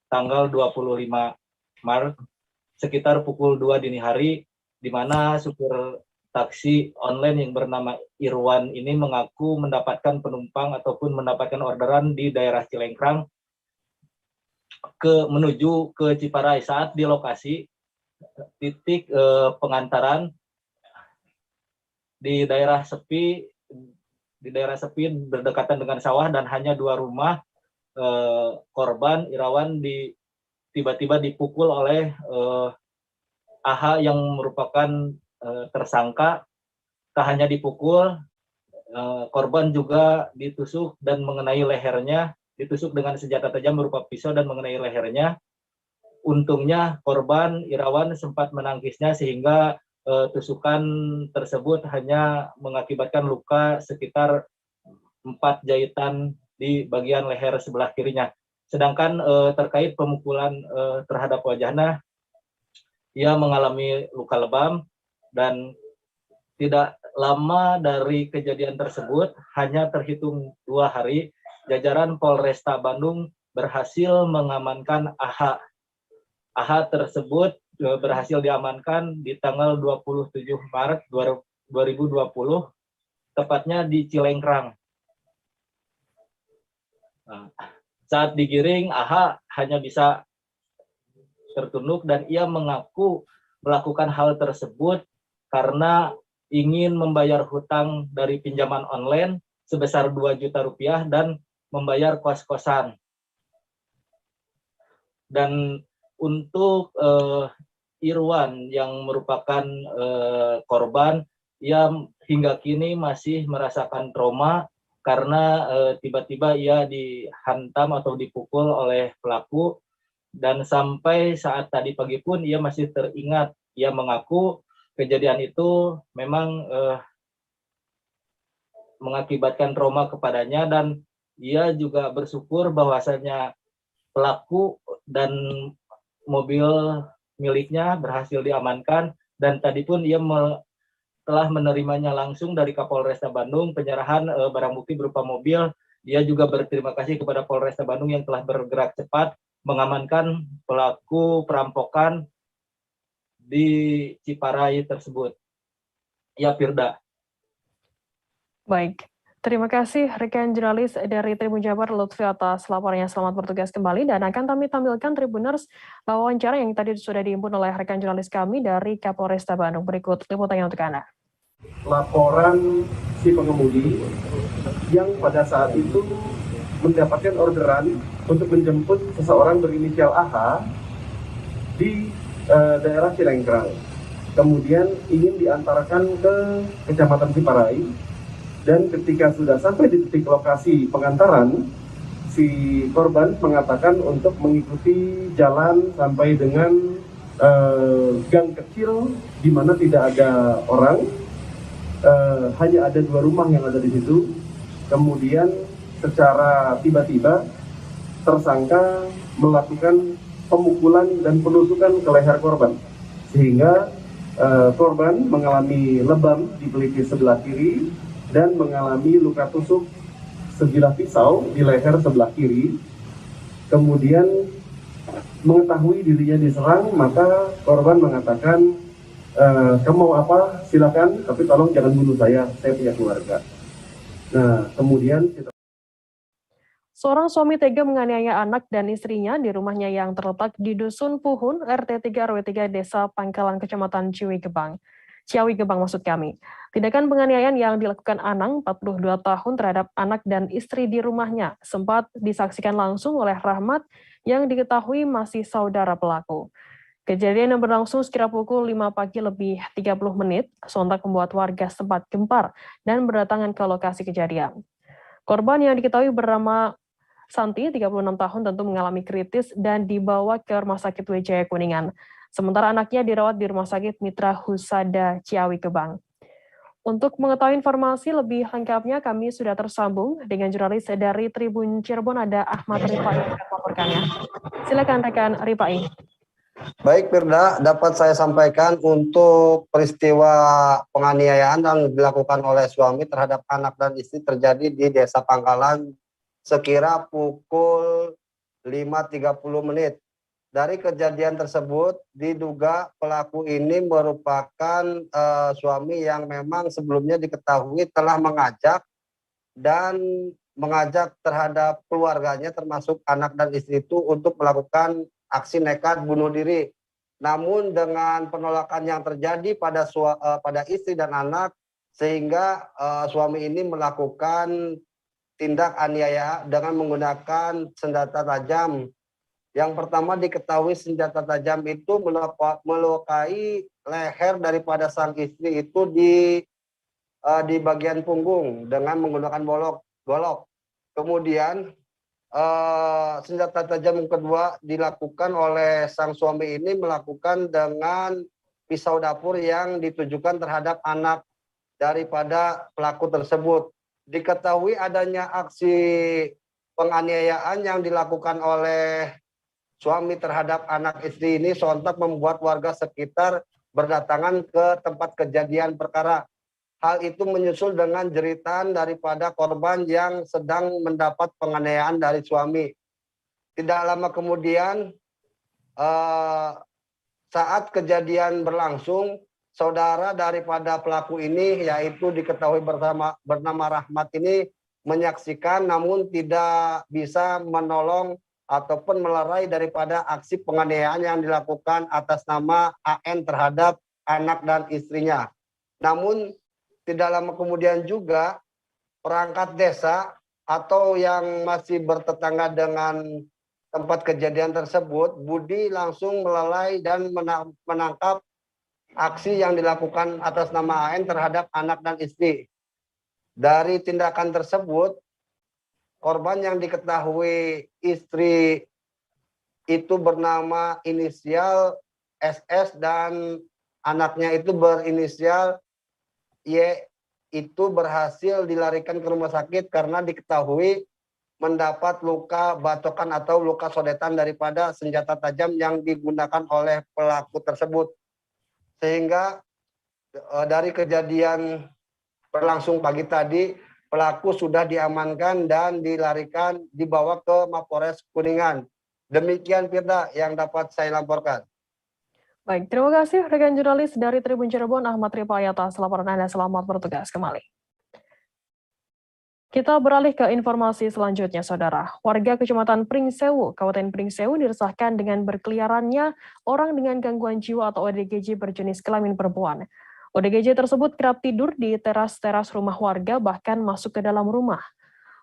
tanggal 25 Maret, sekitar pukul 2 dini hari, di mana supir taksi online yang bernama Irwan ini mengaku mendapatkan penumpang ataupun mendapatkan orderan di daerah Cilengkrang menuju ke Ciparai. Saat di lokasi titik pengantaran di daerah sepi berdekatan dengan sawah dan hanya 2 rumah, korban Irawan tiba-tiba dipukul oleh AH yang merupakan tersangka. Tak hanya dipukul, korban juga ditusuk dan mengenai lehernya, ditusuk dengan senjata tajam berupa pisau dan mengenai lehernya. Untungnya korban Irawan sempat menangkisnya sehingga tusukan tersebut hanya mengakibatkan luka sekitar 4 jahitan di bagian leher sebelah kirinya. Sedangkan terkait pemukulan terhadap wajahnya, ia mengalami luka lebam. Dan tidak lama dari kejadian tersebut, hanya terhitung 2 hari, jajaran Polresta Bandung berhasil mengamankan AH. AH tersebut berhasil diamankan di tanggal 27 Maret 2020, tepatnya di Cilengkrang. Nah, saat digiring, AH hanya bisa tertunduk dan ia mengaku melakukan hal tersebut karena ingin membayar hutang dari pinjaman online sebesar 2 juta rupiah dan membayar kos-kosan. Dan untuk Irwan yang merupakan korban, ia hingga kini masih merasakan trauma karena tiba-tiba ia dihantam atau dipukul oleh pelaku, dan sampai saat tadi pagi pun ia masih teringat. Ia mengaku kejadian itu memang mengakibatkan trauma kepadanya, dan ia juga bersyukur bahwasanya pelaku dan mobil miliknya berhasil diamankan, dan tadi pun ia telah menerimanya langsung dari Kapolresta Bandung penyerahan barang bukti berupa mobil. Dia juga berterima kasih kepada Polresta Bandung yang telah bergerak cepat mengamankan pelaku perampokan di Ciparai tersebut. Ya, Firda. Baik, terima kasih rekan jurnalis dari Tribun Jabar Lutfi atas laporannya. Selamat bertugas kembali, dan akan kami tampilkan Tribuners wawancara yang tadi sudah dihimpun oleh rekan jurnalis kami dari Kapolresta Bandung. Berikut liputannya untuk Anda. Laporan si pengemudi yang pada saat itu mendapatkan orderan untuk menjemput seseorang berinisial AH di daerah Cilengkrang. Kemudian ingin diantarkan ke Kecamatan Ciparai, dan ketika sudah sampai di titik lokasi pengantaran, si korban mengatakan untuk mengikuti jalan sampai dengan gang kecil di mana tidak ada orang. Hanya ada 2 rumah yang ada di situ. Kemudian secara tiba-tiba tersangka melakukan pemukulan dan penusukan ke leher korban, sehingga korban mengalami lebam di pelipis sebelah kiri dan mengalami luka tusuk sebilah pisau di leher sebelah kiri. Kemudian mengetahui dirinya diserang, maka korban mengatakan, kamu mau apa? Silakan, tapi tolong jangan bunuh saya punya keluarga. Nah, kemudian Seorang suami tega menganiaya anak dan istrinya di rumahnya yang terletak di Dusun Puhun, RT 3 RW 3 Desa Pangkalan, Kecamatan Ciawi Gebang. Tindakan penganiayaan yang dilakukan Anang, 42 tahun, terhadap anak dan istri di rumahnya sempat disaksikan langsung oleh Rahmat yang diketahui masih saudara pelaku. Kejadian yang berlangsung sekitar pukul 5 pagi lebih 30 menit, sontak membuat warga sempat gempar dan berdatangan ke lokasi kejadian. Korban yang diketahui bernama Santi, 36 tahun, tentu mengalami kritis dan dibawa ke Rumah Sakit Wijaya Kuningan. Sementara anaknya dirawat di Rumah Sakit Mitra Husada Ciawi Gebang. Untuk mengetahui informasi lebih lengkapnya, kami sudah tersambung dengan jurnalis dari Tribun Cirebon, ada Ahmad Rifai yang akan melaporkannya. Silakan rekan Rifai. Baik, Firda, dapat saya sampaikan untuk peristiwa penganiayaan yang dilakukan oleh suami terhadap anak dan istri terjadi di Desa Pangkalan sekira pukul 5.30 menit. Dari kejadian tersebut, diduga pelaku ini merupakan suami yang memang sebelumnya diketahui telah mengajak terhadap keluarganya termasuk anak dan istri itu untuk melakukan aksi nekat bunuh diri. Namun dengan penolakan yang terjadi pada istri dan anak, sehingga suami ini melakukan tindak aniaya dengan menggunakan senjata tajam. Yang pertama diketahui senjata tajam itu melukai leher daripada sang istri itu di bagian punggung dengan menggunakan golok. Kemudian senjata tajam yang kedua dilakukan oleh sang suami ini melakukan dengan pisau dapur yang ditujukan terhadap anak daripada pelaku tersebut. Diketahui adanya aksi penganiayaan yang dilakukan oleh suami terhadap anak istri ini sontak membuat warga sekitar berdatangan ke tempat kejadian perkara. Hal itu menyusul dengan jeritan daripada korban yang sedang mendapat penganiayaan dari suami. Tidak lama kemudian, saat kejadian berlangsung, saudara daripada pelaku ini, yaitu diketahui bernama Rahmat ini, menyaksikan namun tidak bisa menolong ataupun melerai daripada aksi penganiayaan yang dilakukan atas nama AN terhadap anak dan istrinya. Namun, tidak lama kemudian juga perangkat desa atau yang masih bertetangga dengan tempat kejadian tersebut, Budi langsung melalai dan menangkap aksi yang dilakukan atas nama AN terhadap anak dan istri. Dari tindakan tersebut, korban yang diketahui istri itu bernama inisial SS dan anaknya itu berinisial itu berhasil dilarikan ke rumah sakit karena diketahui mendapat luka bacokan atau luka sodetan daripada senjata tajam yang digunakan oleh pelaku tersebut. Sehingga dari kejadian berlangsung pagi tadi, pelaku sudah diamankan dan dibawa ke Mapores Kuningan. Demikian Firda yang dapat saya laporkan. Baik, terima kasih rekan jurnalis dari Tribun Cirebon Ahmad Rifayat atas laporan Anda. Selamat bertugas kembali. Kita beralih ke informasi selanjutnya, Saudara. Warga Kecamatan Pringsewu, Kabupaten Pringsewu diresahkan dengan berkeliarannya orang dengan gangguan jiwa atau ODGJ berjenis kelamin perempuan. ODGJ tersebut kerap tidur di teras-teras rumah warga, bahkan masuk ke dalam rumah.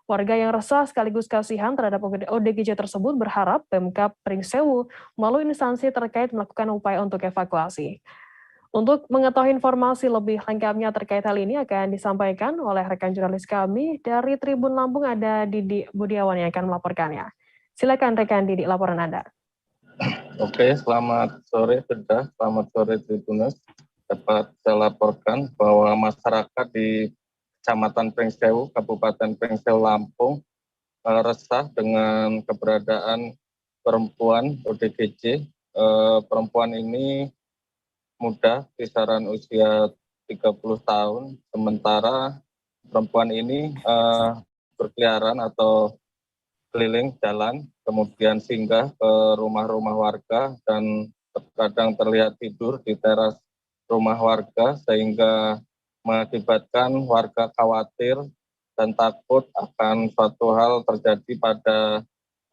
Warga yang resah sekaligus kasihan terhadap ODGJ tersebut berharap Pemkab Pringsewu melalui instansi terkait melakukan upaya untuk evakuasi. Untuk mengetahui informasi lebih lengkapnya terkait hal ini akan disampaikan oleh rekan jurnalis kami dari Tribun Lampung, ada Didi Budiawan yang akan melaporkannya. Silakan rekan Didi, laporan Anda. Oke, selamat sore Firda, selamat sore Tribuners. Dapat saya laporkan bahwa masyarakat di Kecamatan Pringsewu, Kabupaten Pringsewu, Lampung, resah dengan keberadaan perempuan ODGJ. Perempuan ini muda, kisaran usia 30 tahun, sementara perempuan ini berkeliaran atau keliling jalan, kemudian singgah ke rumah-rumah warga dan terkadang terlihat tidur di teras rumah warga, sehingga mengakibatkan warga khawatir dan takut akan suatu hal terjadi pada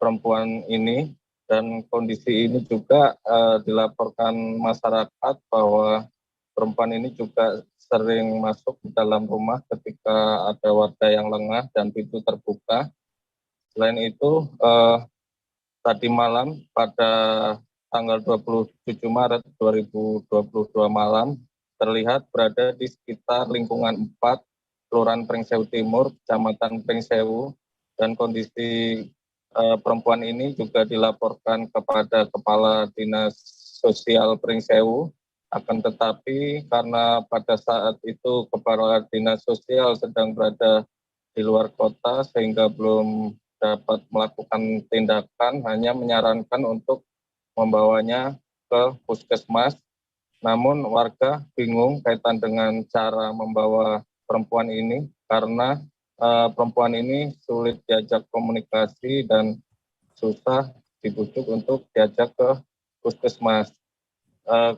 perempuan ini. Dan kondisi ini juga dilaporkan masyarakat bahwa perempuan ini juga sering masuk ke dalam rumah ketika ada warga yang lengah dan pintu terbuka. Selain itu, tadi malam pada tanggal 27 Maret 2022 malam, terlihat berada di sekitar lingkungan 4 Kelurahan Pringsewu Timur, Kecamatan Pringsewu, dan kondisi perempuan ini juga dilaporkan kepada Kepala Dinas Sosial Pringsewu. Akan tetapi karena pada saat itu Kepala Dinas Sosial sedang berada di luar kota sehingga belum dapat melakukan tindakan, hanya menyarankan untuk membawanya ke puskesmas. Namun warga bingung kaitan dengan cara membawa perempuan ini karena perempuan ini sulit diajak komunikasi dan susah dibujuk untuk diajak ke puskesmas.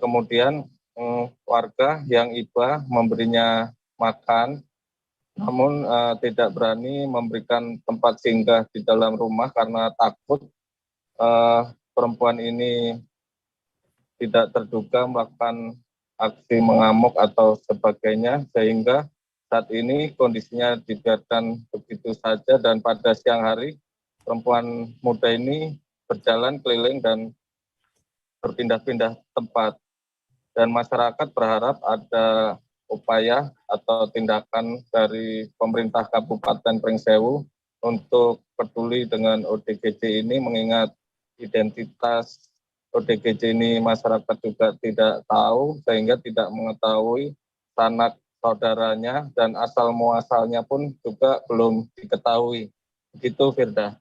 Kemudian warga yang iba memberinya makan, namun tidak berani memberikan tempat singgah di dalam rumah karena takut perempuan ini tidak terduga melakukan aksi mengamuk atau sebagainya, sehingga saat ini kondisinya dibiarkan begitu saja. Dan pada siang hari perempuan muda ini berjalan keliling dan berpindah-pindah tempat, dan masyarakat berharap ada upaya atau tindakan dari pemerintah Kabupaten Pringsewu untuk peduli dengan ODGJ ini, mengingat identitas ODGJ ini masyarakat juga tidak tahu, sehingga tidak mengetahui sanak saudaranya dan asal muasalnya pun juga belum diketahui. Begitu Firda.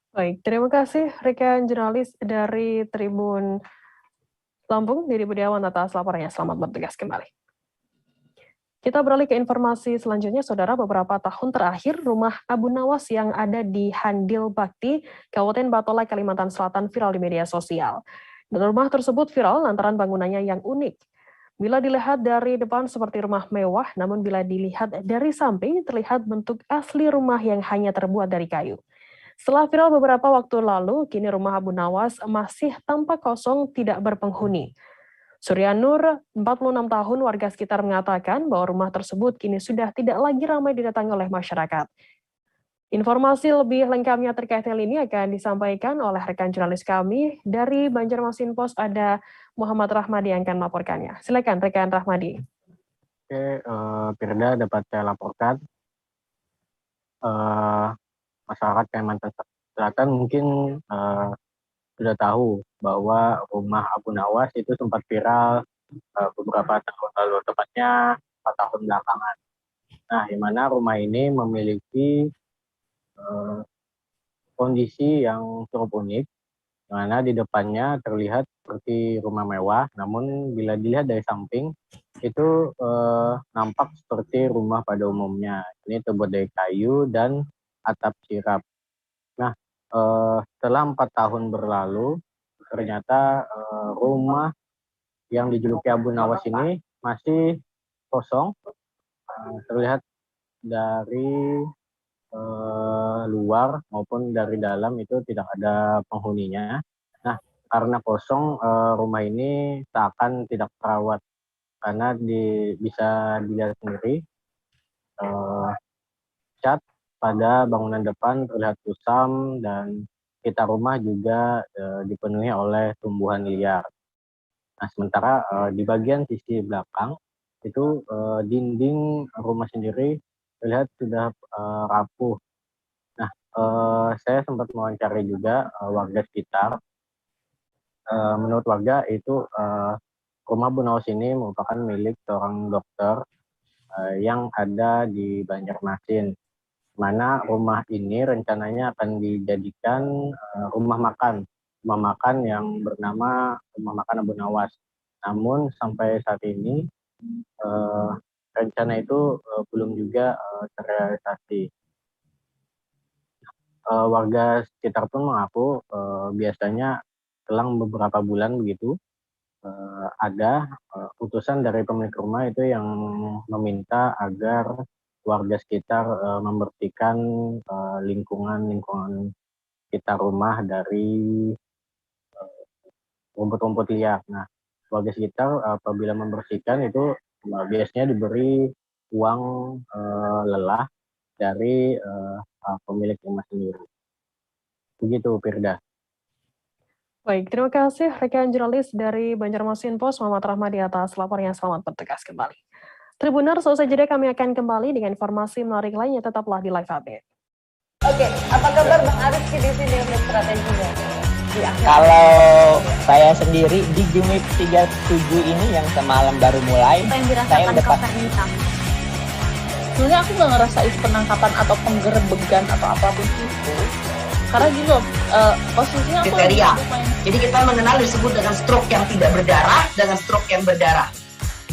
Baik, terima kasih rekan jurnalis dari Tribun Lampung, Didi Budiawan atas laporannya. Selamat bertugas kembali. Kita beralih ke informasi selanjutnya, Saudara. Beberapa tahun terakhir, rumah Abu Nawas yang ada di Handil Bakti, Kabupaten Batolai, Kalimantan Selatan viral di media sosial. Dan rumah tersebut viral lantaran bangunannya yang unik. Bila dilihat dari depan seperti rumah mewah, namun bila dilihat dari samping terlihat bentuk asli rumah yang hanya terbuat dari kayu. Setelah viral beberapa waktu lalu, kini rumah Abu Nawas masih tampak kosong, tidak berpenghuni. Surya Nur, 46 tahun, warga sekitar mengatakan bahwa rumah tersebut kini sudah tidak lagi ramai didatangi oleh masyarakat. Informasi lebih lengkapnya terkait hal ini akan disampaikan oleh rekan jurnalis kami dari Banjarmasin Post, ada Muhammad Rahmadi yang akan melaporkannya. Silakan rekan Rahmadi. Oke, Firda, dapat saya laporkan. Masyarakat Kalimantan Selatan mungkin sudah tahu bahwa rumah Abu Nawas itu sempat viral beberapa tahun lalu, tepatnya 4 tahun belakangan. Nah, di mana rumah ini memiliki kondisi yang cukup unik, di mana di depannya terlihat seperti rumah mewah, namun bila dilihat dari samping itu nampak seperti rumah pada umumnya. Ini terbuat dari kayu dan atap sirap. Nah, setelah 4 tahun berlalu, ternyata rumah yang dijuluki Abu Nawas ini masih kosong. Terlihat dari luar maupun dari dalam itu tidak ada penghuninya. Nah, karena kosong, rumah ini seakan tidak terawat karena bisa dilihat sendiri cat pada bangunan depan terlihat kusam dan sekitar rumah juga dipenuhi oleh tumbuhan liar. Nah, sementara di bagian sisi belakang itu dinding rumah sendiri terlihat sudah rapuh. Nah, saya sempat mewawancari juga warga sekitar. Menurut warga itu rumah Abu Nawas ini merupakan milik seorang dokter yang ada di Banjarmasin, mana rumah ini rencananya akan dijadikan rumah makan yang bernama Rumah Makan Abu Nawas. Namun sampai saat ini rencana itu belum juga terrealisasi. Warga sekitar pun mengaku biasanya selang beberapa bulan begitu ada utusan dari pemilik rumah itu yang meminta agar warga sekitar membersihkan lingkungan sekitar rumah dari rumput-rumput liar. Nah, warga sekitar apabila membersihkan itu biasanya diberi uang lelah dari pemilik rumah sendiri. Begitu, Firda. Baik, terima kasih rekan jurnalis dari Banjarmasin Post, Muhammad Rahmadi atas laporannya. Selamat bertugas kembali. Tribuners, selesai jeda kami akan kembali dengan informasi menarik lainnya. Tetaplah di Live Update. Oke, apa kabar Bang Arif di sini untuk strateginya? Kalau saya sendiri di Jumit 37 ini yang semalam baru mulai, Apa yang saya dirasakan udah Kak Fernita? Sebenarnya aku nggak ngerasain penangkapan atau penggerebegan atau apapun itu. Karena gini loh, posisinya aku Kriteria. Jadi kita mengenal disebut dengan stroke yang tidak berdarah dengan stroke yang berdarah.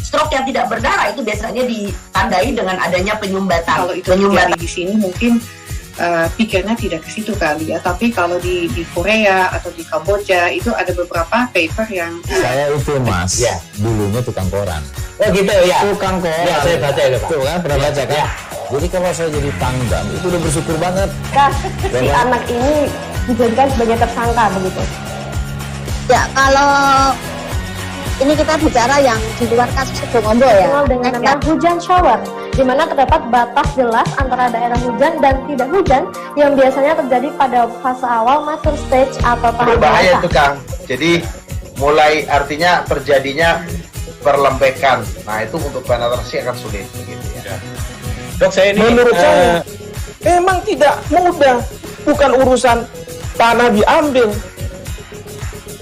Stroke yang tidak berdarah itu biasanya ditandai dengan adanya penyumbatan. Kalau itu terjadi di sini mungkin pikirnya tidak ke situ kali ya. Tapi kalau di Korea atau di Kamboja itu ada beberapa paper yang Saya itu Mas, dulunya tukang koran. Oh gitu ya. Tukang koran. Ya, saya baca itu, Pak. Tuh kan, pernah baca kan? Jadi kalau saya jadi pangdam itu udah bersyukur banget. Kak, si anak ini dijadikan sebagai tersangka begitu. Ya, kalau ini kita bicara yang di luar kasus Sibolombo ya. Dikenal dengan nama hujan shower, di mana terdapat batas jelas antara daerah hujan dan tidak hujan yang biasanya terjadi pada fase awal mature stage atau tahap Berbahaya dewasa. itu Kang. Jadi mulai artinya terjadinya perlembekan. Nah itu untuk penetrasi akan sulit begitu ya. Dok, saya ini menurut saya memang tidak mudah, bukan urusan tanah diambil.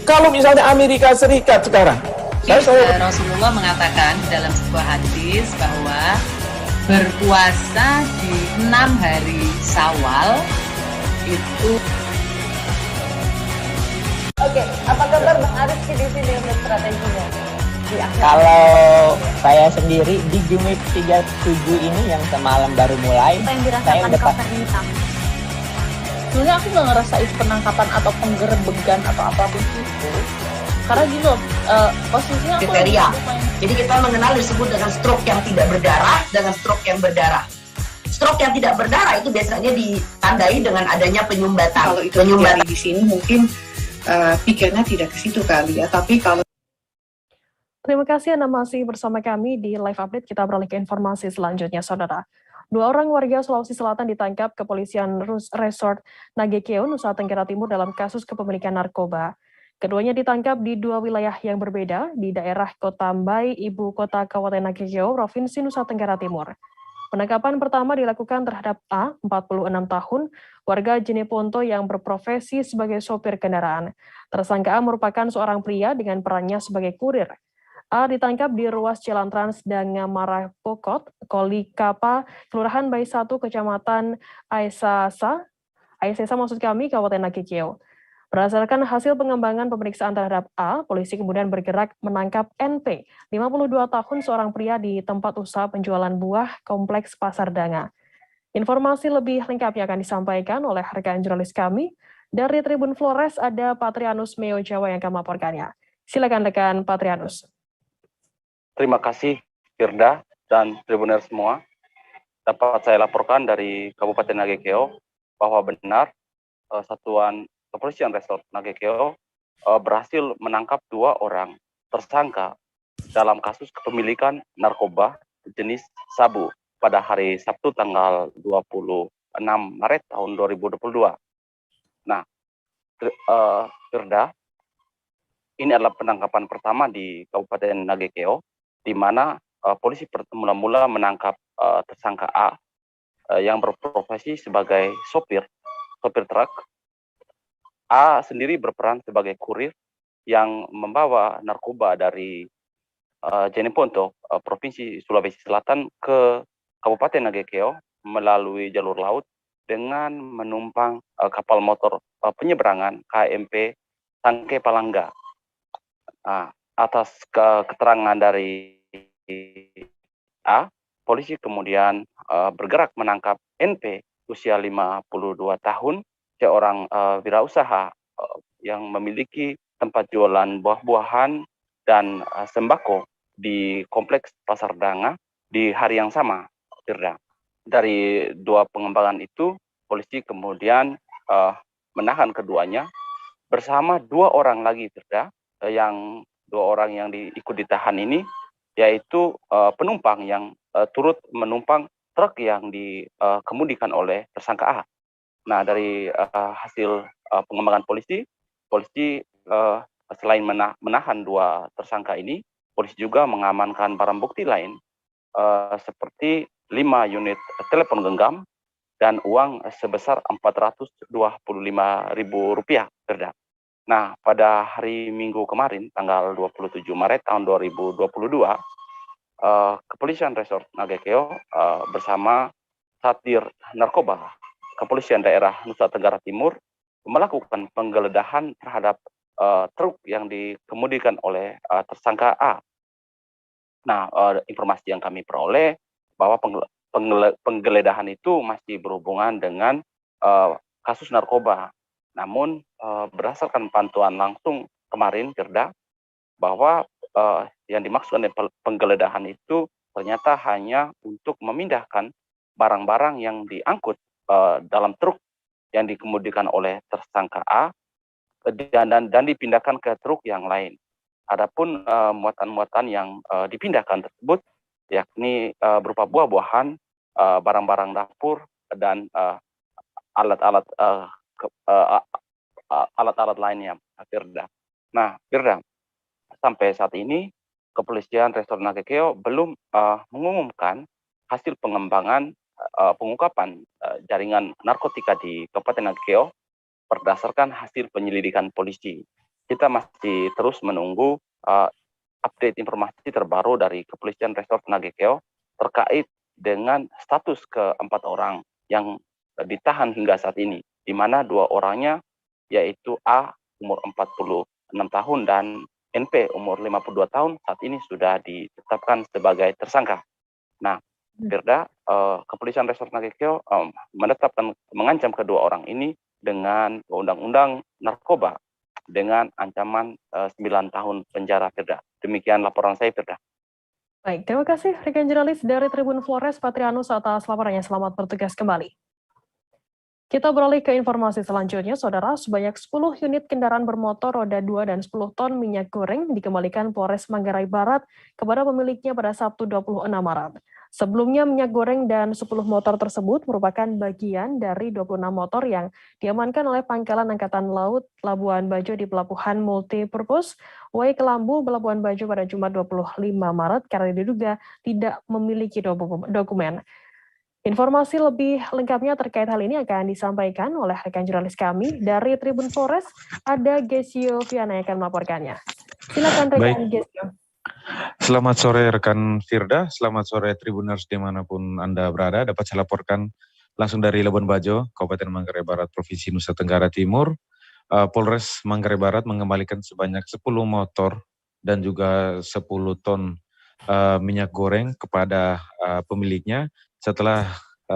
Kalau misalnya Amerika Serikat sekarang, Rasulullah mengatakan dalam sebuah hadis bahwa berpuasa di 6 hari Syawal itu. Oke, apa kabar Bang Arif di sini untuk strateginya? Kalau saya sendiri di Jumit 37 ini yang semalam baru mulai, Apa yang saya dirasakan udah Kak Fernita? Sebenarnya aku nggak ngerasain penangkapan atau penggerebegan atau apapun itu. Karena gini loh, posisinya aku Kriteria. Jadi kita mengenal disebut dengan stroke yang tidak berdarah dengan stroke yang berdarah. Stroke yang tidak berdarah itu biasanya ditandai dengan adanya penyumbatan. kalau itu terjadi di sini mungkin pikirnya tidak ke situ kali ya. Tapi kalau Terima kasih Anda masih bersama kami di Live Update. Kita beralih ke informasi selanjutnya, Saudara. 2 orang warga Sulawesi Selatan ditangkap kepolisian Resort Nagekeo, Nusa Tenggara Timur dalam kasus kepemilikan narkoba. Keduanya ditangkap di 2 wilayah yang berbeda, di daerah Kota Mbai, Ibu Kota Kabupaten Nagekeo, Provinsi Nusa Tenggara Timur. Penangkapan pertama dilakukan terhadap A, 46 tahun, warga Jeneponto yang berprofesi sebagai sopir kendaraan. Tersangka A merupakan seorang pria dengan perannya sebagai kurir. A ditangkap di ruas Jalan Trans Dangamara Pokot, Kolikapa, Kelurahan Bayi 1, Kecamatan Aisesa, Kabupaten Nagekeo. Berdasarkan hasil pengembangan pemeriksaan terhadap A, polisi kemudian bergerak menangkap NP, 52 tahun, seorang pria di tempat usaha penjualan buah Kompleks Pasar Danga. Informasi lebih lengkapnya akan disampaikan oleh rekan jurnalis kami. Dari Tribun Flores ada Patrianus Meo Jawa yang akan melaporkannya. Silakan rekan Patrianus. Terima kasih Firda dan Tribuner semua. Dapat saya laporkan dari Kabupaten Nagekeo bahwa benar Satuan Kepolisian Resort Nagekeo berhasil menangkap 2 orang tersangka dalam kasus kepemilikan narkoba jenis sabu pada hari Sabtu tanggal 26 Maret tahun 2022. Nah, Firda, ini adalah penangkapan pertama di Kabupaten Nagekeo, di mana polisi mula-mula menangkap tersangka A yang berprofesi sebagai sopir truk. A sendiri berperan sebagai kurir yang membawa narkoba dari Jeneponto, Provinsi Sulawesi Selatan ke Kabupaten Nagekeo melalui jalur laut dengan menumpang kapal motor penyeberangan KMP Sangke Palangga. Atas keterangan dari A, polisi kemudian bergerak menangkap NP usia 52 tahun, seorang wirausaha yang memiliki tempat jualan buah-buahan dan sembako di Kompleks Pasar Danga di hari yang sama, Firda. Dari 2 pengembangan itu, polisi kemudian menahan keduanya bersama 2 orang lagi, Firda, yang 2 orang yang ikut ditahan ini, yaitu penumpang yang turut menumpang truk yang dikemudikan oleh tersangka A. Nah, dari hasil pengembangan polisi selain menahan 2 tersangka ini, polisi juga mengamankan barang bukti lain seperti 5 unit telepon genggam dan uang sebesar Rp425.000, Firda. Nah, pada hari Minggu kemarin, tanggal 27 Maret tahun 2022, Kepolisian Resort Nagekeo bersama Satir Narkoba Kepolisian Daerah Nusa Tenggara Timur melakukan penggeledahan terhadap truk yang dikemudikan oleh tersangka A. Nah, informasi yang kami peroleh bahwa penggeledahan itu masih berhubungan dengan kasus narkoba. Namun berdasarkan pantauan langsung kemarin, Firda, bahwa yang dimaksud dengan penggeledahan itu ternyata hanya untuk memindahkan barang-barang yang diangkut dalam truk yang dikemudikan oleh tersangka A dan dipindahkan ke truk yang lain. Adapun muatan-muatan yang dipindahkan tersebut yakni berupa buah-buahan, barang-barang dapur dan alat-alat lainnya, Firda. Nah, Firda, sampai saat ini Kepolisian Resort Nagekeo belum mengumumkan hasil pengembangan pengungkapan jaringan narkotika di Kabupaten Nagekeo berdasarkan hasil penyelidikan polisi. Kita masih terus menunggu update informasi terbaru dari Kepolisian Resort Nagekeo terkait dengan status ke-4 orang yang ditahan hingga saat ini, di mana 2 orangnya yaitu A umur 46 tahun dan NP umur 52 tahun saat ini sudah ditetapkan sebagai tersangka. Nah, Firda, Kepolisian Resort Nagekeo mengancam kedua orang ini dengan undang-undang narkoba dengan ancaman 9 tahun penjara, Firda. Demikian laporan saya, Firda. Baik, terima kasih rekan jurnalis dari Tribun Flores, Patrianus, atas laporannya. Selamat bertugas kembali. Kita beralih ke informasi selanjutnya, Saudara. Sebanyak 10 unit kendaraan bermotor roda 2 dan 10 ton minyak goreng dikembalikan Polres Manggarai Barat kepada pemiliknya pada Sabtu 26 Maret. Sebelumnya minyak goreng dan 10 motor tersebut merupakan bagian dari 26 motor yang diamankan oleh Pangkalan Angkatan Laut Labuan Bajo di Pelabuhan Multipurpose Wai Kelambu, Labuan Bajo pada Jumat 25 Maret karena diduga tidak memiliki dokumen. Informasi lebih lengkapnya terkait hal ini akan disampaikan oleh rekan jurnalis kami dari Tribun Flores, ada Gesio Viana yang akan melaporkannya. Silakan rekan Gesio. Selamat sore rekan Firda, selamat sore Tribuners dimanapun Anda berada. Dapat saya laporkan langsung dari Labuan Bajo, Kabupaten Manggarai Barat, Provinsi Nusa Tenggara Timur. Polres Manggarai Barat mengembalikan sebanyak 10 motor dan juga 10 ton minyak goreng kepada pemiliknya setelah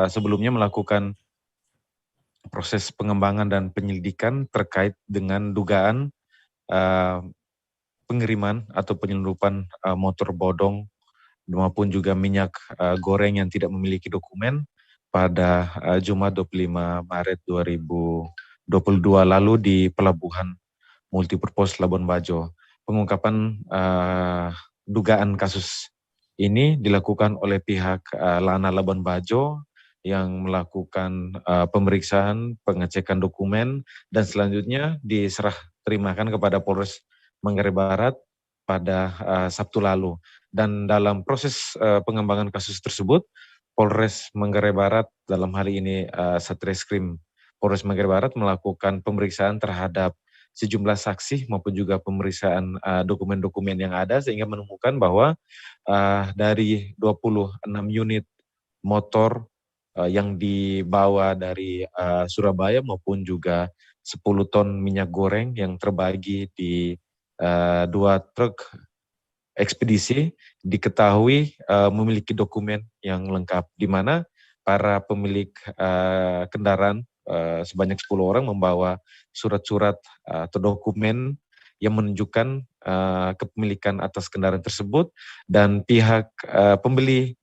sebelumnya melakukan proses pengembangan dan penyelidikan terkait dengan dugaan pengiriman atau penyelundupan motor bodong maupun juga minyak goreng yang tidak memiliki dokumen pada Jumat 25 Maret 2022 lalu di Pelabuhan Multipurpose Labuan Bajo. Pengungkapan dugaan kasus ini dilakukan oleh pihak Lana Labuan Bajo yang melakukan pemeriksaan, pengecekan dokumen, dan selanjutnya diserah terimakan kepada Polres Manggarai Barat pada Sabtu lalu. Dan dalam proses pengembangan kasus tersebut, Polres Manggarai Barat dalam hal ini Satreskrim Polres Manggarai Barat melakukan pemeriksaan terhadap sejumlah saksi maupun juga pemeriksaan dokumen-dokumen yang ada sehingga menemukan bahwa dari 26 unit motor yang dibawa dari Surabaya maupun juga 10 ton minyak goreng yang terbagi di 2 truk ekspedisi diketahui memiliki dokumen yang lengkap, di mana para pemilik kendaraan sebanyak 10 orang membawa surat-surat atau dokumen yang menunjukkan kepemilikan atas kendaraan tersebut, dan pihak pembeli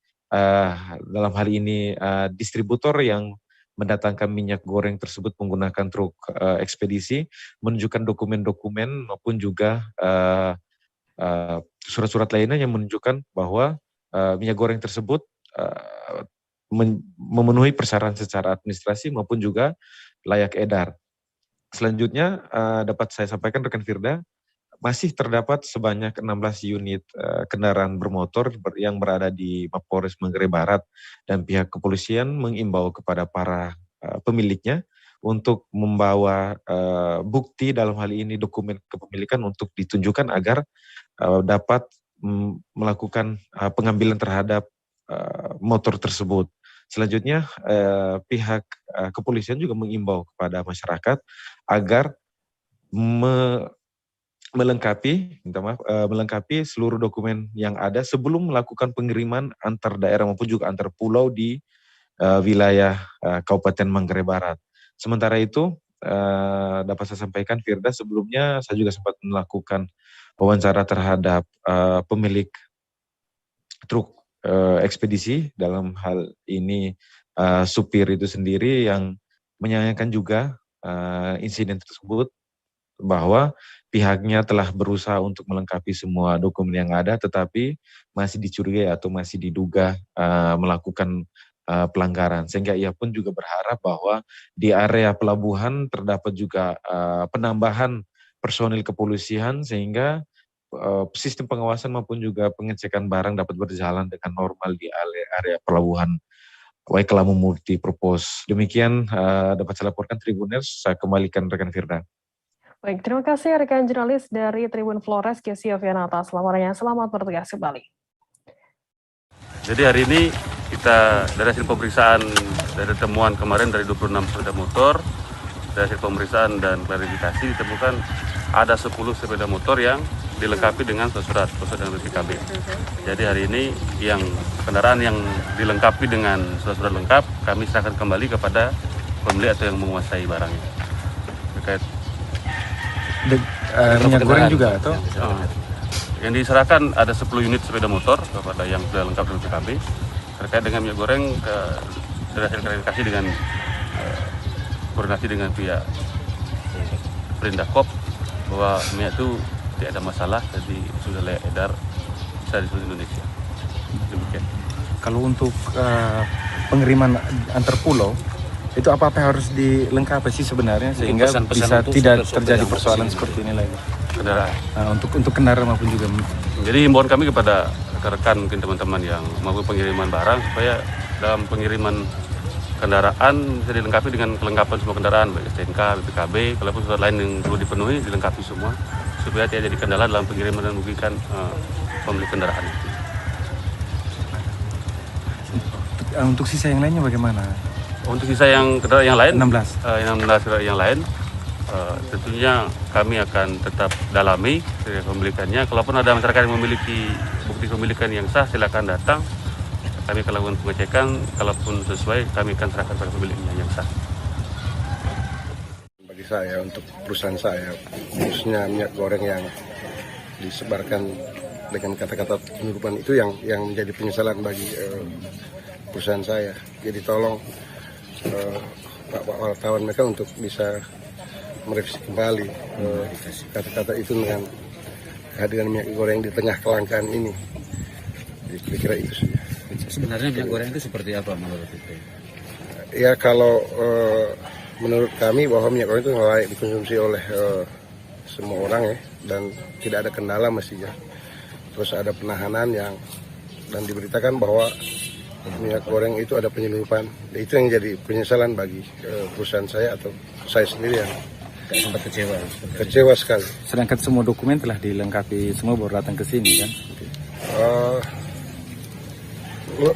dalam hal ini distributor yang mendatangkan minyak goreng tersebut menggunakan truk ekspedisi menunjukkan dokumen-dokumen maupun juga surat-surat lainnya yang menunjukkan bahwa minyak goreng tersebut memenuhi persyaratan secara administrasi maupun juga layak edar. Selanjutnya dapat saya sampaikan rekan Firda, masih terdapat sebanyak 16 unit kendaraan bermotor yang berada di Mapolres Manggarai Barat, dan pihak kepolisian mengimbau kepada para pemiliknya untuk membawa bukti dalam hal ini dokumen kepemilikan untuk ditunjukkan agar dapat melakukan pengambilan terhadap motor tersebut. Selanjutnya pihak kepolisian juga mengimbau kepada masyarakat agar melengkapi seluruh dokumen yang ada sebelum melakukan pengiriman antar daerah maupun juga antar pulau di wilayah Kabupaten Manggarai Barat. Sementara itu dapat saya sampaikan Firda, sebelumnya saya juga sempat melakukan wawancara terhadap pemilik truk ekspedisi, dalam hal ini supir itu sendiri yang menyayangkan juga insiden tersebut, bahwa pihaknya telah berusaha untuk melengkapi semua dokumen yang ada, tetapi masih dicurigai atau masih diduga melakukan pelanggaran. Sehingga ia pun juga berharap bahwa di area pelabuhan terdapat juga penambahan personil kepolisian sehingga sistem pengawasan maupun juga pengecekan barang dapat berjalan dengan normal di area pelabuhan Waikelamu Multipurpose. Demikian dapat saya laporkan Tribuners, saya kembalikan rekan Firda. Baik, terima kasih rekan jurnalis dari Tribun Flores, Kesi Oviana atas laporannya. Selamat bertugas kembali. Jadi hari ini kita dari hasil pemeriksaan dari temuan kemarin dari 26 sepeda motor, dari hasil pemeriksaan dan klarifikasi ditemukan ada 10 sepeda motor yang dilengkapi dengan surat dengan BPKB. Jadi hari ini yang kendaraan yang dilengkapi dengan surat-surat lengkap kami serahkan kembali kepada pembeli atau yang menguasai barangnya. Terkait minyak goreng juga atau? Yang diserahkan ada 10 unit sepeda motor kepada yang sudah lengkap dengan BPKB. Terkait dengan minyak goreng dari hasil klarifikasi dengan koordinasi dengan pihak Perindakop bahwa minyak itu tidak ada masalah, jadi sudah layak edar bisa di seluruh Indonesia. Demikian. Kalau untuk pengiriman antar pulau, itu apa-apa harus dilengkapi sih sebenarnya sehingga bisa tidak terjadi persoalan seperti ini lagi? Kendaraan. Nah, untuk kendaraan maupun juga. Jadi himbauan kami kepada rekan-rekan mungkin teman-teman yang melakukan pengiriman barang supaya dalam pengiriman kendaraan bisa dilengkapi dengan kelengkapan semua kendaraan, baik STNK, BPKB, kalaupun surat lain yang perlu dipenuhi dilengkapi semua supaya tidak jadi kendala dalam pengiriman dan merugikan pemilik kendaraan itu. Untuk sisa yang lainnya bagaimana? Untuk sisa yang kendaraan yang lain, 16 kendaraan yang lain, tentunya kami akan tetap dalami kepemilikannya. Kalaupun ada masyarakat yang memiliki bukti kepemilikan yang sah, silakan datang. Kami akan lakukan pengecekan. Kalaupun sesuai, kami akan serahkan pada pemiliknya yang sah. Bagi saya, untuk perusahaan saya, khususnya minyak goreng yang disebarkan dengan kata-kata penyeludupan itu yang menjadi penyesalan bagi perusahaan saya. Jadi tolong Pak wartawan mereka untuk bisa merevisi kembali kata-kata itu dengan kehadiran minyak goreng di tengah kelangkaan ini. Jadi kira-kira itu saja. Sebenarnya minyak goreng itu seperti apa menurut itu? Ya kalau menurut kami bahwa minyak goreng itu layak dikonsumsi oleh semua orang ya, dan tidak ada kendala mestinya. Terus ada penahanan dan diberitakan bahwa minyak goreng itu ada penyelundupan. Itu yang jadi penyesalan bagi perusahaan saya atau saya sendiri yang sempat kecewa. Kecewa sekali. Sedangkan semua dokumen telah dilengkapi semua baru datang ke sini kan?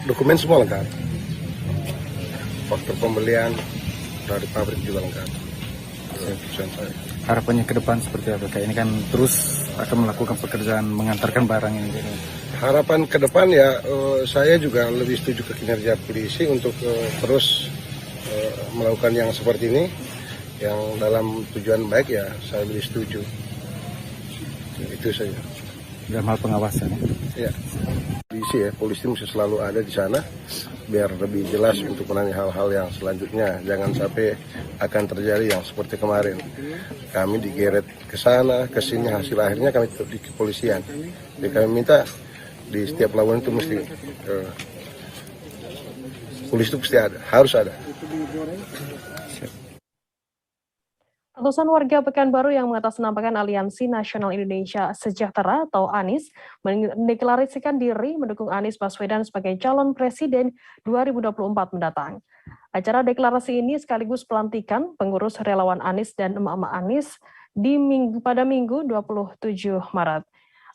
Dokumen semua lengkap. Faktur pembelian dari pabrik juga lengkap. Perusahaan saya. Harapannya ke depan seperti apa? Kayak ini kan terus akan melakukan pekerjaan mengantarkan barang ini. Harapan ke depan ya, saya juga lebih setuju ke kinerja polisi untuk terus melakukan yang seperti ini, yang dalam tujuan baik ya saya lebih setuju. Itu saja. Dalam hal pengawasan ya. Polisi mesti selalu ada di sana biar lebih jelas untuk menangani hal-hal yang selanjutnya. Jangan sampai akan terjadi yang seperti kemarin. Kami digeret ke sana, ke sini, hasil akhirnya kami tetap di kepolisian. Jadi kami minta di setiap laporan itu mesti polisi itu mesti ada, harus ada. Ratusan warga Pekanbaru yang mengatasnamakan Aliansi Nasional Indonesia Sejahtera atau ANIS mendeklarasikan diri mendukung Anies Baswedan sebagai calon presiden 2024 mendatang. Acara deklarasi ini sekaligus pelantikan pengurus relawan Anies dan emak-emak Anies pada Minggu 27 Maret.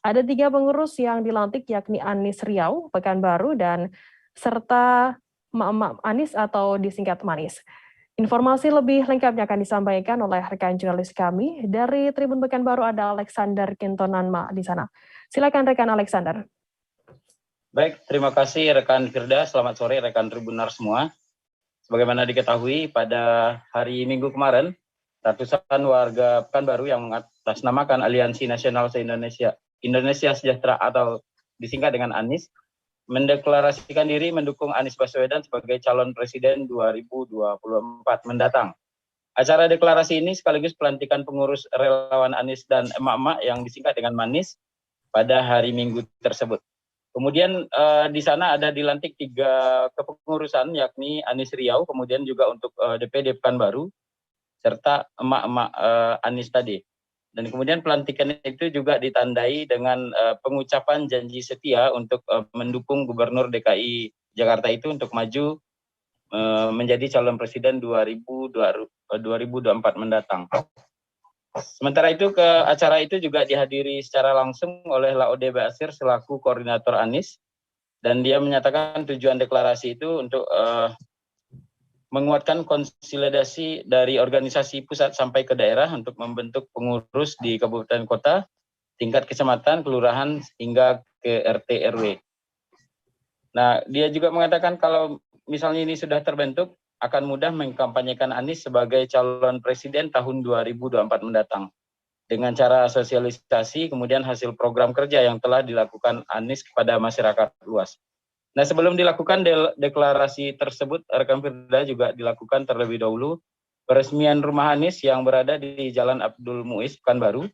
Ada 3 pengurus yang dilantik yakni Anies Riau, Pekanbaru, dan serta emak-emak Anies atau disingkat Manis. Informasi lebih lengkapnya akan disampaikan oleh rekan jurnalis kami dari Tribun Pekanbaru, ada Alexander Kintonanma di sana. Silakan rekan Alexander. Baik, terima kasih rekan Firda. Selamat sore rekan Tribunar semua. Sebagaimana diketahui pada hari Minggu kemarin, ratusan warga Pekanbaru yang mengatasnamakan Aliansi Nasional Se-Indonesia Indonesia Sejahtera atau disingkat dengan ANIS, mendeklarasikan diri mendukung Anies Baswedan sebagai calon presiden 2024 mendatang. Acara deklarasi ini sekaligus pelantikan pengurus relawan Anies dan emak-emak yang disingkat dengan Manis pada hari Minggu tersebut. Kemudian di sana ada dilantik 3 kepengurusan yakni Anies Riau, kemudian juga untuk DPD Pekanbaru, serta emak-emak Anies tadi. Dan kemudian pelantikan itu juga ditandai dengan pengucapan janji setia untuk mendukung Gubernur DKI Jakarta itu untuk maju menjadi calon presiden 2024 mendatang. Sementara itu ke acara itu juga dihadiri secara langsung oleh Laode Basir selaku koordinator Anies, dan dia menyatakan tujuan deklarasi itu untuk menguatkan konsolidasi dari organisasi pusat sampai ke daerah untuk membentuk pengurus di kabupaten kota, tingkat kecamatan, kelurahan, hingga ke RT RW. Nah, dia juga mengatakan kalau misalnya ini sudah terbentuk, akan mudah mengkampanyekan Anies sebagai calon presiden tahun 2024 mendatang. Dengan cara sosialisasi, kemudian hasil program kerja yang telah dilakukan Anies kepada masyarakat luas. Nah, sebelum dilakukan deklarasi tersebut, rekan Firda juga dilakukan terlebih dahulu peresmian rumah Anies yang berada di Jalan Abdul Muiz, Pekanbaru,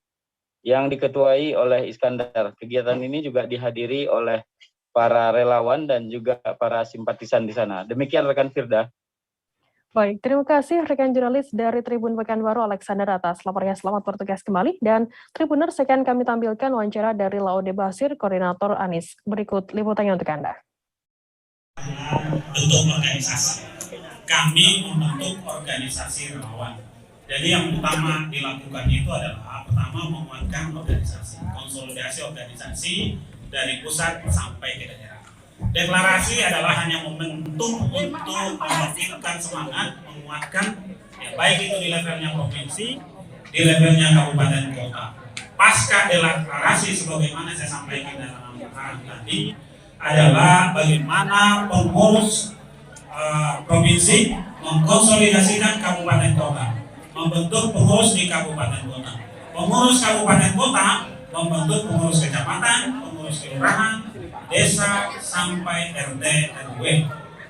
yang diketuai oleh Iskandar. Kegiatan ini juga dihadiri oleh para relawan dan juga para simpatisan di sana. Demikian rekan Firda. Baik, terima kasih rekan jurnalis dari Tribun Pekanbaru Alexander atas laporannya. Selamat bertugas kembali. Dan Tribuners, akan kami tampilkan wawancara dari Laode Basir, koordinator Anies. Berikut liputannya untuk Anda. Bentuk organisasi. Kami membentuk organisasi relawan. Jadi yang utama dilakukan itu adalah pertama menguatkan organisasi, konsolidasi organisasi dari pusat sampai ke daerah. Deklarasi adalah hanya momentum untuk membangkitkan semangat, menguatkan, ya, baik itu di levelnya provinsi, di levelnya kabupaten kota. Pasca deklarasi sebagaimana saya sampaikan dalam arahan tadi adalah bagaimana pengurus provinsi mengkonsolidasikan kabupaten kota, membentuk pengurus di kabupaten kota. Pengurus kabupaten kota membentuk pengurus kecamatan, pengurus kelurahan, desa sampai RT RW.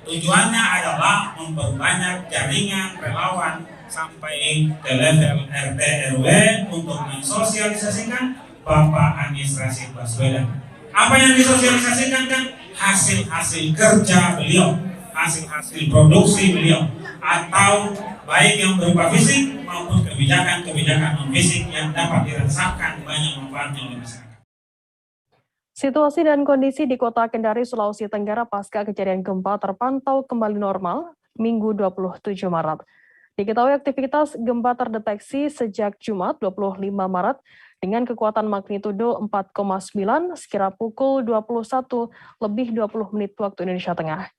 Tujuannya adalah memperbanyak jaringan relawan sampai ke level RT RW untuk mensosialisasikan Bapak Anies Rashid Baswedan. Apa yang disosialisasikan kan? Hasil-hasil kerja beliau, hasil-hasil produksi beliau, atau baik yang berupa fisik maupun kebijakan-kebijakan non-fisik yang dapat dirasakan banyak manfaatnya oleh masyarakat. Situasi dan kondisi di Kota Kendari, Sulawesi Tenggara pasca kejadian gempa terpantau kembali normal Minggu 27 Maret. Diketahui aktivitas gempa terdeteksi sejak Jumat 25 Maret dengan kekuatan magnitudo 4,9 sekira pukul 21 lebih 20 menit waktu Indonesia Tengah.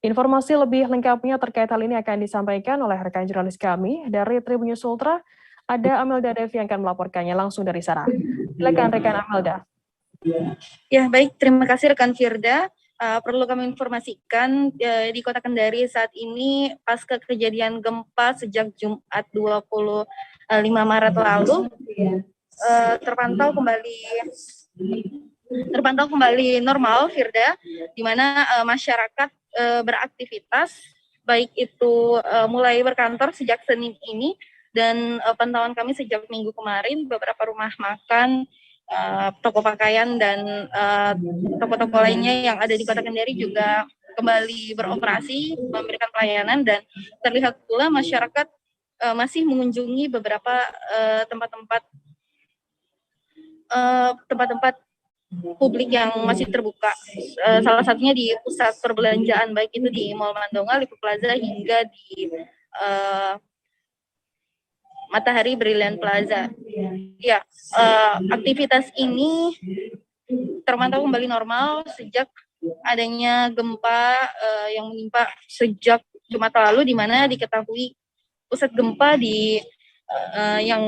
Informasi lebih lengkapnya terkait hal ini akan disampaikan oleh rekan jurnalis kami dari Tribun News Ultra. Ada Amelda Devi yang akan melaporkannya langsung dari sana. Silakan rekan Amelda. Ya, baik. Terima kasih rekan Firda. Perlu kami informasikan di Kota Kendari saat ini pasca kejadian gempa sejak Jumat 25 Maret lalu terpantau kembali normal, Firda, di mana masyarakat beraktivitas baik itu mulai berkantor sejak Senin ini dan pantauan kami sejak Minggu kemarin beberapa rumah makan, toko pakaian dan toko-toko lainnya yang ada di Kota Kendari juga kembali beroperasi memberikan pelayanan dan terlihat pula masyarakat masih mengunjungi beberapa tempat-tempat publik yang masih terbuka. Salah satunya di pusat perbelanjaan baik itu di Mall Mandonga, Lipo Plaza hingga di Matahari Brilliant Plaza. Ya, aktivitas ini termantau kembali normal sejak adanya gempa yang menimpa sejak Jumat lalu, di mana diketahui pusat gempa yang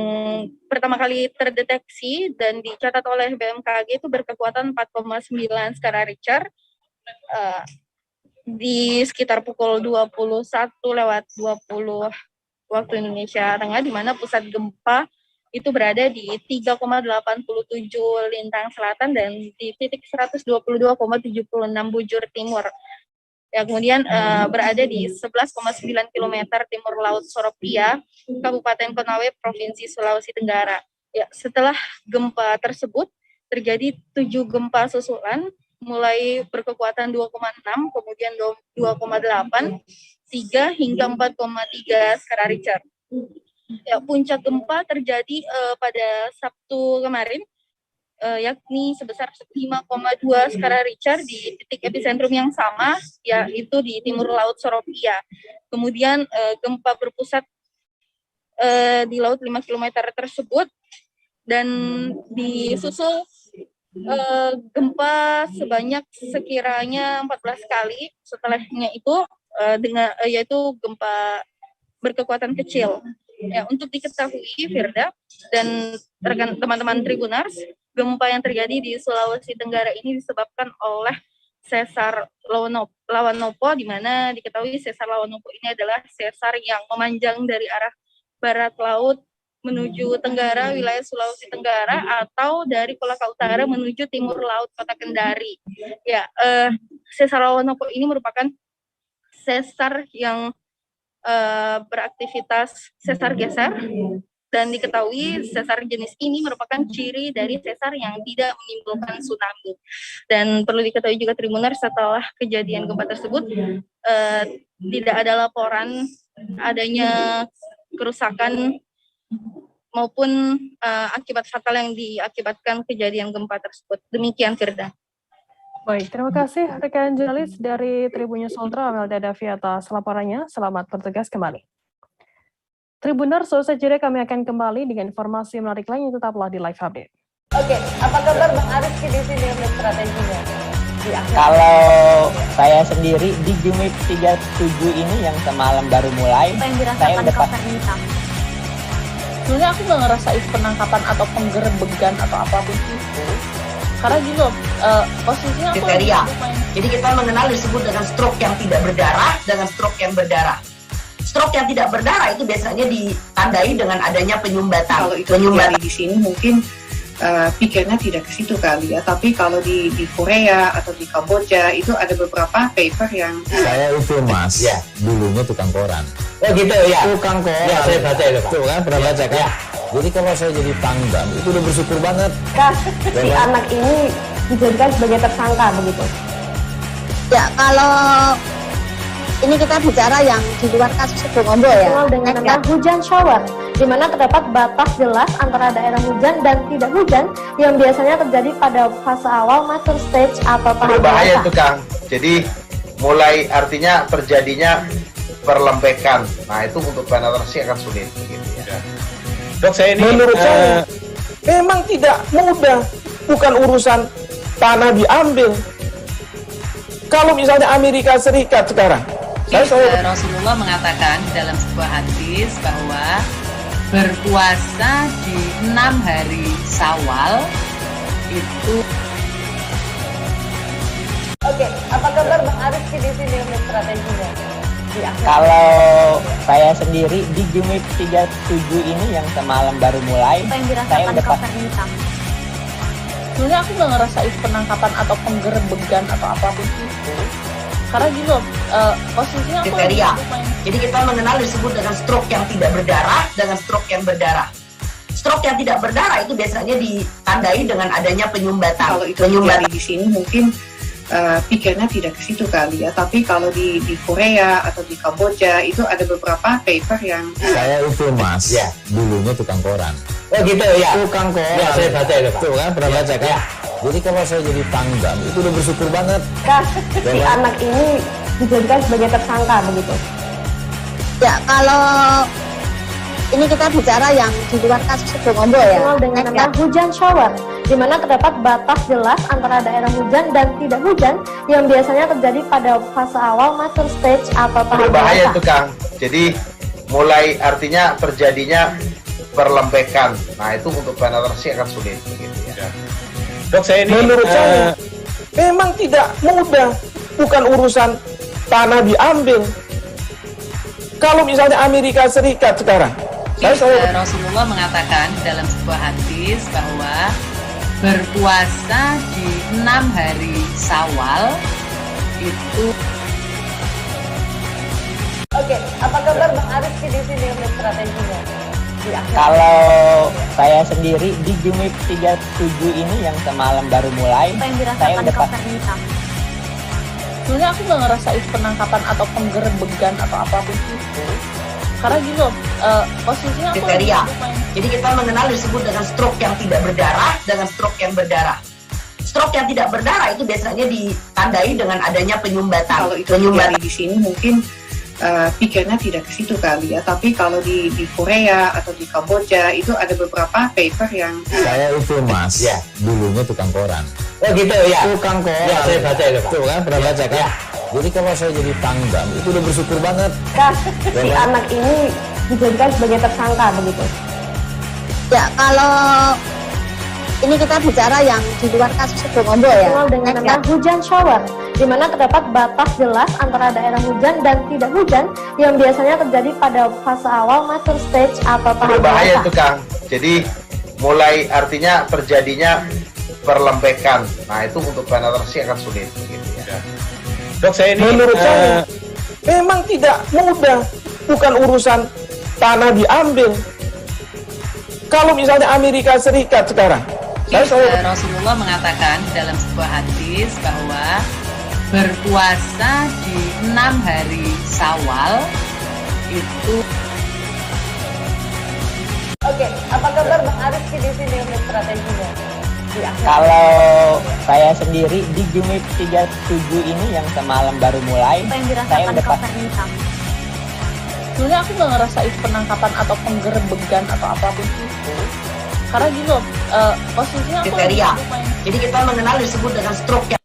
pertama kali terdeteksi dan dicatat oleh BMKG itu berkekuatan 4,9 skala Richter di sekitar pukul 21:20 waktu Indonesia Tengah, di mana pusat gempa itu berada di 3,87 lintang selatan dan di titik 122,76 bujur timur. Ya, kemudian berada di 11,9 km timur laut Soropia, Kabupaten Konawe, Provinsi Sulawesi Tenggara. Ya, setelah gempa tersebut terjadi 7 gempa susulan, mulai berkekuatan 2,6, kemudian 2,8, 3 hingga 4,3 skala Richter. Ya, puncak gempa terjadi pada Sabtu kemarin, yakni sebesar 5,2 skala Richter di titik epicentrum yang sama, yaitu di timur laut Soropia. Kemudian gempa berpusat di laut 5 km tersebut dan disusul gempa sebanyak sekiranya 14 kali. Setelahnya itu yaitu gempa berkekuatan kecil. Ya, untuk diketahui, Firda dan rekan teman-teman Tribunars, gempa yang terjadi di Sulawesi Tenggara ini disebabkan oleh sesar Lawanopo, di mana diketahui sesar Lawanopo ini adalah sesar yang memanjang dari arah barat laut menuju tenggara wilayah Sulawesi Tenggara atau dari Kolaka Utara menuju timur laut Kota Kendari. Ya, sesar Lawanopo ini merupakan sesar yang beraktivitas sesar geser dan diketahui sesar jenis ini merupakan ciri dari sesar yang tidak menimbulkan tsunami. Dan perlu diketahui juga Tribuners, setelah kejadian gempa tersebut tidak ada laporan adanya kerusakan maupun akibat fatal yang diakibatkan kejadian gempa tersebut. Demikian, Firda. Baik, terima kasih rekan jurnalis dari Tribun News Ultra Amelda Devi atas laporannya. Selamat bertugas kembali. Tribuners, selesai jeda kami akan kembali dengan informasi menarik lainnya, tetaplah di Live Update. Oke, apa kabar Bang Arief di sini untuk strateginya? Kalau saya sendiri di Jumit 37 ini yang semalam baru mulai, saya udah pas. Sebenarnya aku nggak ngerasain penangkapan atau penggerebegan atau apapun itu. Karena gini loh, posisinya aku kriteria. Jadi kita mengenal disebut dengan stroke yang tidak berdarah dengan stroke yang berdarah. Stroke yang tidak berdarah itu biasanya ditandai dengan adanya penyumbatan. Kalau itu terjadi di sini mungkin pikirnya tidak ke situ kali ya, tapi kalau di Korea atau di Kamboja itu ada beberapa paper yang saya itu mas, ya dulunya tukang koran. Oh gitu ya. Tukang koran. Ya saya baca itu Pak. Tuh kan pernah baca kan? Ya. Jadi kalau saya jadi pangdam itu udah bersyukur banget. Si anak ini dijadikan sebagai tersangka begitu. Ya, kalau ini kita bicara yang di luar kasus Sebongombo ya. Dikenal dengan nama hujan shower, di mana terdapat batas jelas antara daerah hujan dan tidak hujan yang biasanya terjadi pada fase awal mature stage atau tahap berbahaya dewasa. itu Kang. Jadi mulai artinya terjadinya perlembekan. Nah itu untuk penetrasi akan sulit begitu ya. Dok, saya ini menurut saya memang tidak mudah, bukan urusan tanah diambil. Kalau misalnya Amerika Serikat sekarang, Rasulullah mengatakan dalam sebuah hadis bahwa berpuasa di 6 hari Syawal itu. Oke, apa kabar Bang Arief di sini untuk strateginya? Kalau saya sendiri di Jumit 37 ini yang semalam baru mulai, saya udah pas. Sebenarnya aku nggak ngerasain penangkapan atau penggerebegan atau apapun itu. Karena gini loh, posisinya aku kriteria. Jadi kita mengenal disebut dengan stroke yang tidak berdarah dengan stroke yang berdarah. Stroke yang tidak berdarah itu biasanya ditandai dengan adanya penyumbatan. Kalau itu terjadi di sini mungkin pikirnya tidak ke situ kali ya, tapi kalau di Korea atau di Kamboja itu ada beberapa paper yang saya itu mas, ya dulunya tukang koran. Oh gitu ya. Tukang koran. Ya saya baca itu Pak. Tuh kan pernah baca kan? Jadi kalau saya jadi pangdam itu udah bersyukur banget. Si anak ini dijadikan sebagai tersangka begitu. Ya, kalau ini kita bicara yang di luar kasus Sebongombo ya. Dikenal dengan nama hujan shower, di mana terdapat batas jelas antara daerah hujan dan tidak hujan yang biasanya terjadi pada fase awal mature stage atau tahap berbahaya dewasa. itu Kang. Jadi mulai artinya terjadinya perlembekan. Nah itu untuk penetrasi akan sulit begitu ya. Dok, saya ini menurut saya memang tidak mudah, bukan urusan tanah diambil. Kalau misalnya Amerika Serikat sekarang, Rasulullah mengatakan dalam sebuah hadis bahwa berpuasa di 6 hari Syawal itu. Oke, apa kabar Bang Arief di sini untuk strateginya? Kalau saya sendiri di Jumit 37 ini yang semalam baru mulai, saya udah pas. Sebenarnya aku nggak ngerasain penangkapan atau penggerebegan atau apapun itu. Karena gini loh, posisinya aku kriteria. Jadi kita mengenal disebut dengan stroke yang tidak berdarah dengan stroke yang berdarah. Stroke yang tidak berdarah itu biasanya ditandai dengan adanya penyumbatan. Kalau itu terjadi di sini mungkin pikirnya tidak ke situ kali ya, tapi kalau di Korea atau di Kamboja itu ada beberapa paper yang saya itu mas, ya dulunya tukang koran. Oh gitu ya. Tukang koran. Ya saya baca itu Pak. Tuh kan pernah baca kan? Jadi kalau saya jadi pangdam itu udah bersyukur banget. Si anak ini dijadikan sebagai tersangka begitu. Ya, kalau ini kita bicara yang di luar kasus Sebongombo ya. Dikenal dengan nama hujan shower, di mana terdapat batas jelas antara daerah hujan dan tidak hujan yang biasanya terjadi pada fase awal mature stage atau tahap berbahaya dewasa. itu Kang. Jadi mulai artinya terjadinya perlembekan. Nah itu untuk penetrasi akan sulit begitu ya. Dok, saya ini menurut saya memang tidak mudah, bukan urusan tanah diambil. Kalau misalnya Amerika Serikat sekarang, Rasulullah mengatakan dalam sebuah hadis bahwa berpuasa di 6 hari Syawal itu. Oke, apa kabar Bang Arief di sini untuk strateginya? Kalau saya sendiri di Jumit 37 ini yang semalam baru mulai, saya udah pas. Sebenarnya aku nggak ngerasain penangkapan atau penggerebegan atau apapun itu. Karena gini loh, posisinya aku kriteria. Jadi kita mengenal disebut dengan stroke yang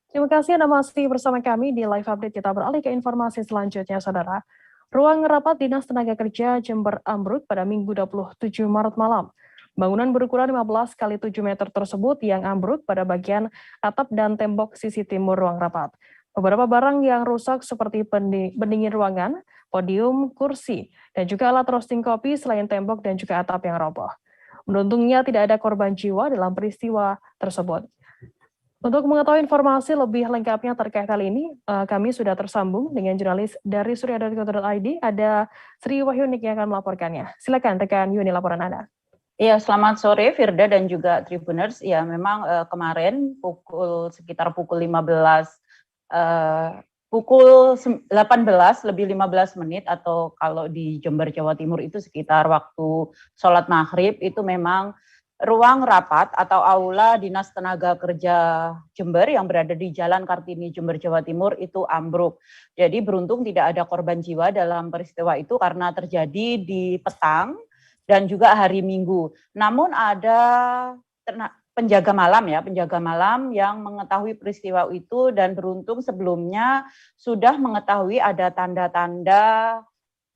Terima kasih Anda masih bersama kami di live update. Kita beralih ke informasi selanjutnya, Saudara. Ruang rapat Dinas Tenaga Kerja Jember ambruk pada Minggu 27 Maret malam. Bangunan berukuran 15 kali 7 meter tersebut yang ambruk pada bagian atap dan tembok sisi timur ruang rapat. Beberapa barang yang rusak seperti pendingin ruangan, podium, kursi, dan juga alat roasting kopi selain tembok dan juga atap yang roboh. Beruntungnya tidak ada korban jiwa dalam peristiwa tersebut. Untuk mengetahui informasi lebih lengkapnya terkait hal ini, kami sudah tersambung dengan jurnalis dari surya.co.id, ada Sri Wahyunik yang akan melaporkannya. Silakan rekan Yuni, laporan Anda. Ya, selamat sore Firda dan juga Tribuners. Ya, memang kemarin sekitar pukul 18 lebih 15 menit atau kalau di Jember Jawa Timur itu sekitar waktu sholat maghrib, itu memang ruang rapat atau aula Dinas Tenaga Kerja Jember yang berada di Jalan Kartini Jember Jawa Timur itu ambruk. Jadi beruntung tidak ada korban jiwa dalam peristiwa itu karena terjadi di petang dan juga hari Minggu. Namun ada penjaga malam yang mengetahui peristiwa itu dan beruntung sebelumnya sudah mengetahui ada tanda-tanda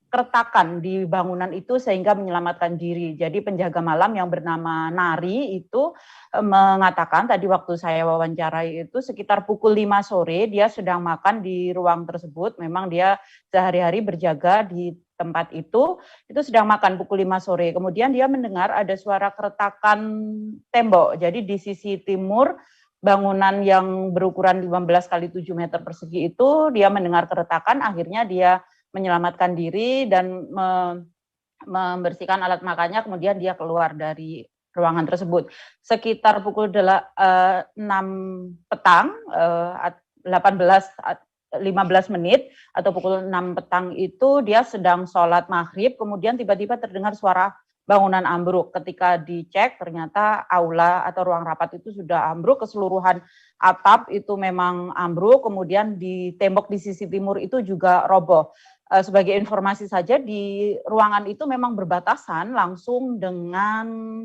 keretakan di bangunan itu sehingga menyelamatkan diri. Jadi penjaga malam yang bernama Nari itu mengatakan tadi waktu saya wawancarai itu sekitar pukul 5 sore dia sedang makan di ruang tersebut. Memang dia sehari-hari berjaga di tempat itu sedang makan pukul 5 sore. Kemudian dia mendengar ada suara keretakan tembok. Jadi di sisi timur bangunan yang berukuran 15 kali 7 meter persegi itu dia mendengar keretakan, akhirnya dia menyelamatkan diri dan membersihkan alat makannya, kemudian dia keluar dari ruangan tersebut. Sekitar pukul 6 petang, 15 menit atau pukul 6 petang itu dia sedang sholat maghrib, kemudian tiba-tiba terdengar suara bangunan ambruk. Ketika dicek ternyata aula atau ruang rapat itu sudah ambruk, keseluruhan atap itu memang ambruk, kemudian di tembok di sisi timur itu juga roboh. Sebagai informasi saja, di ruangan itu memang berbatasan langsung dengan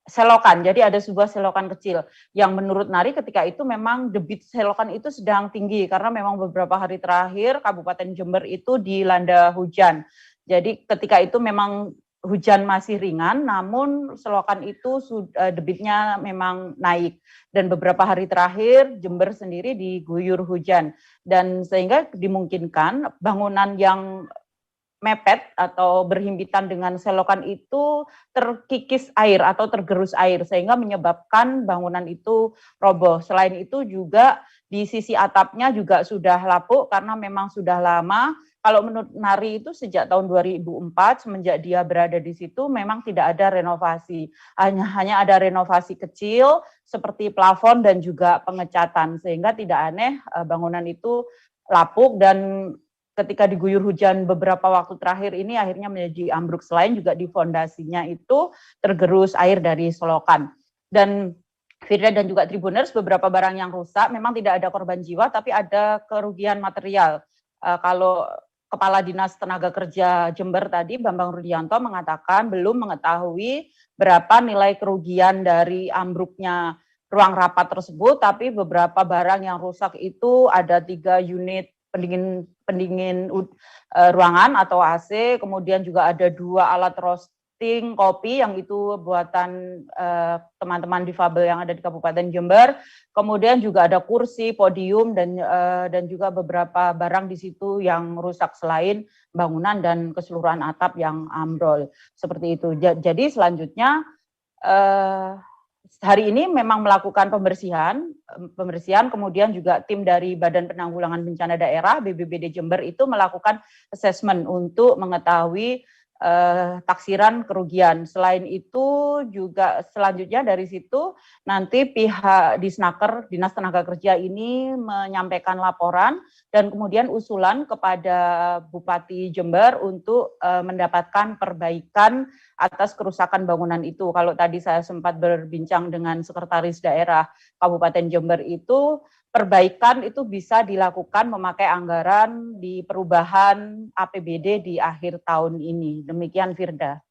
selokan. Jadi ada sebuah selokan kecil yang menurut Nari ketika itu memang debit selokan itu sedang tinggi karena memang beberapa hari terakhir Kabupaten Jember itu dilanda hujan. Jadi ketika itu memang hujan masih ringan, namun selokan itu debitnya memang naik. Dan beberapa hari terakhir Jember sendiri diguyur hujan. Dan sehingga dimungkinkan bangunan yang mepet atau berhimpitan dengan selokan itu terkikis air atau tergerus air, sehingga menyebabkan bangunan itu roboh. Selain itu juga di sisi atapnya juga sudah lapuk karena memang sudah lama. Kalau menurut Nari itu sejak tahun 2004 semenjak dia berada di situ memang tidak ada renovasi. Hanya ada renovasi kecil seperti plafon dan juga pengecatan, sehingga tidak aneh bangunan itu lapuk dan ketika diguyur hujan beberapa waktu terakhir ini akhirnya menjadi ambruk. Selain juga di fondasinya itu tergerus air dari selokan. Dan Firda dan juga Tribuners, beberapa barang yang rusak memang tidak ada korban jiwa tapi ada kerugian material. Kalau Kepala Dinas Tenaga Kerja Jember tadi, Bambang Rudianto, mengatakan belum mengetahui berapa nilai kerugian dari ambruknya ruang rapat tersebut, tapi beberapa barang yang rusak itu ada 3 unit pendingin ruangan atau AC, kemudian juga ada 2 alat roasting kopi yang itu buatan teman-teman difabel yang ada di Kabupaten Jember. Kemudian juga ada kursi, podium dan juga beberapa barang di situ yang rusak selain bangunan dan keseluruhan atap yang ambrol seperti itu. Jadi selanjutnya hari ini memang melakukan pembersihan, kemudian juga tim dari Badan Penanggulangan Bencana Daerah BPBD Jember itu melakukan assessment untuk mengetahui taksiran kerugian. Selain itu juga selanjutnya dari situ nanti pihak Disnaker, Dinas Tenaga Kerja ini menyampaikan laporan dan kemudian usulan kepada Bupati Jember untuk mendapatkan perbaikan atas kerusakan bangunan itu. Kalau tadi saya sempat berbincang dengan Sekretaris Daerah Kabupaten Jember itu, perbaikan itu bisa dilakukan memakai anggaran di perubahan APBD di akhir tahun ini. Demikian Firda.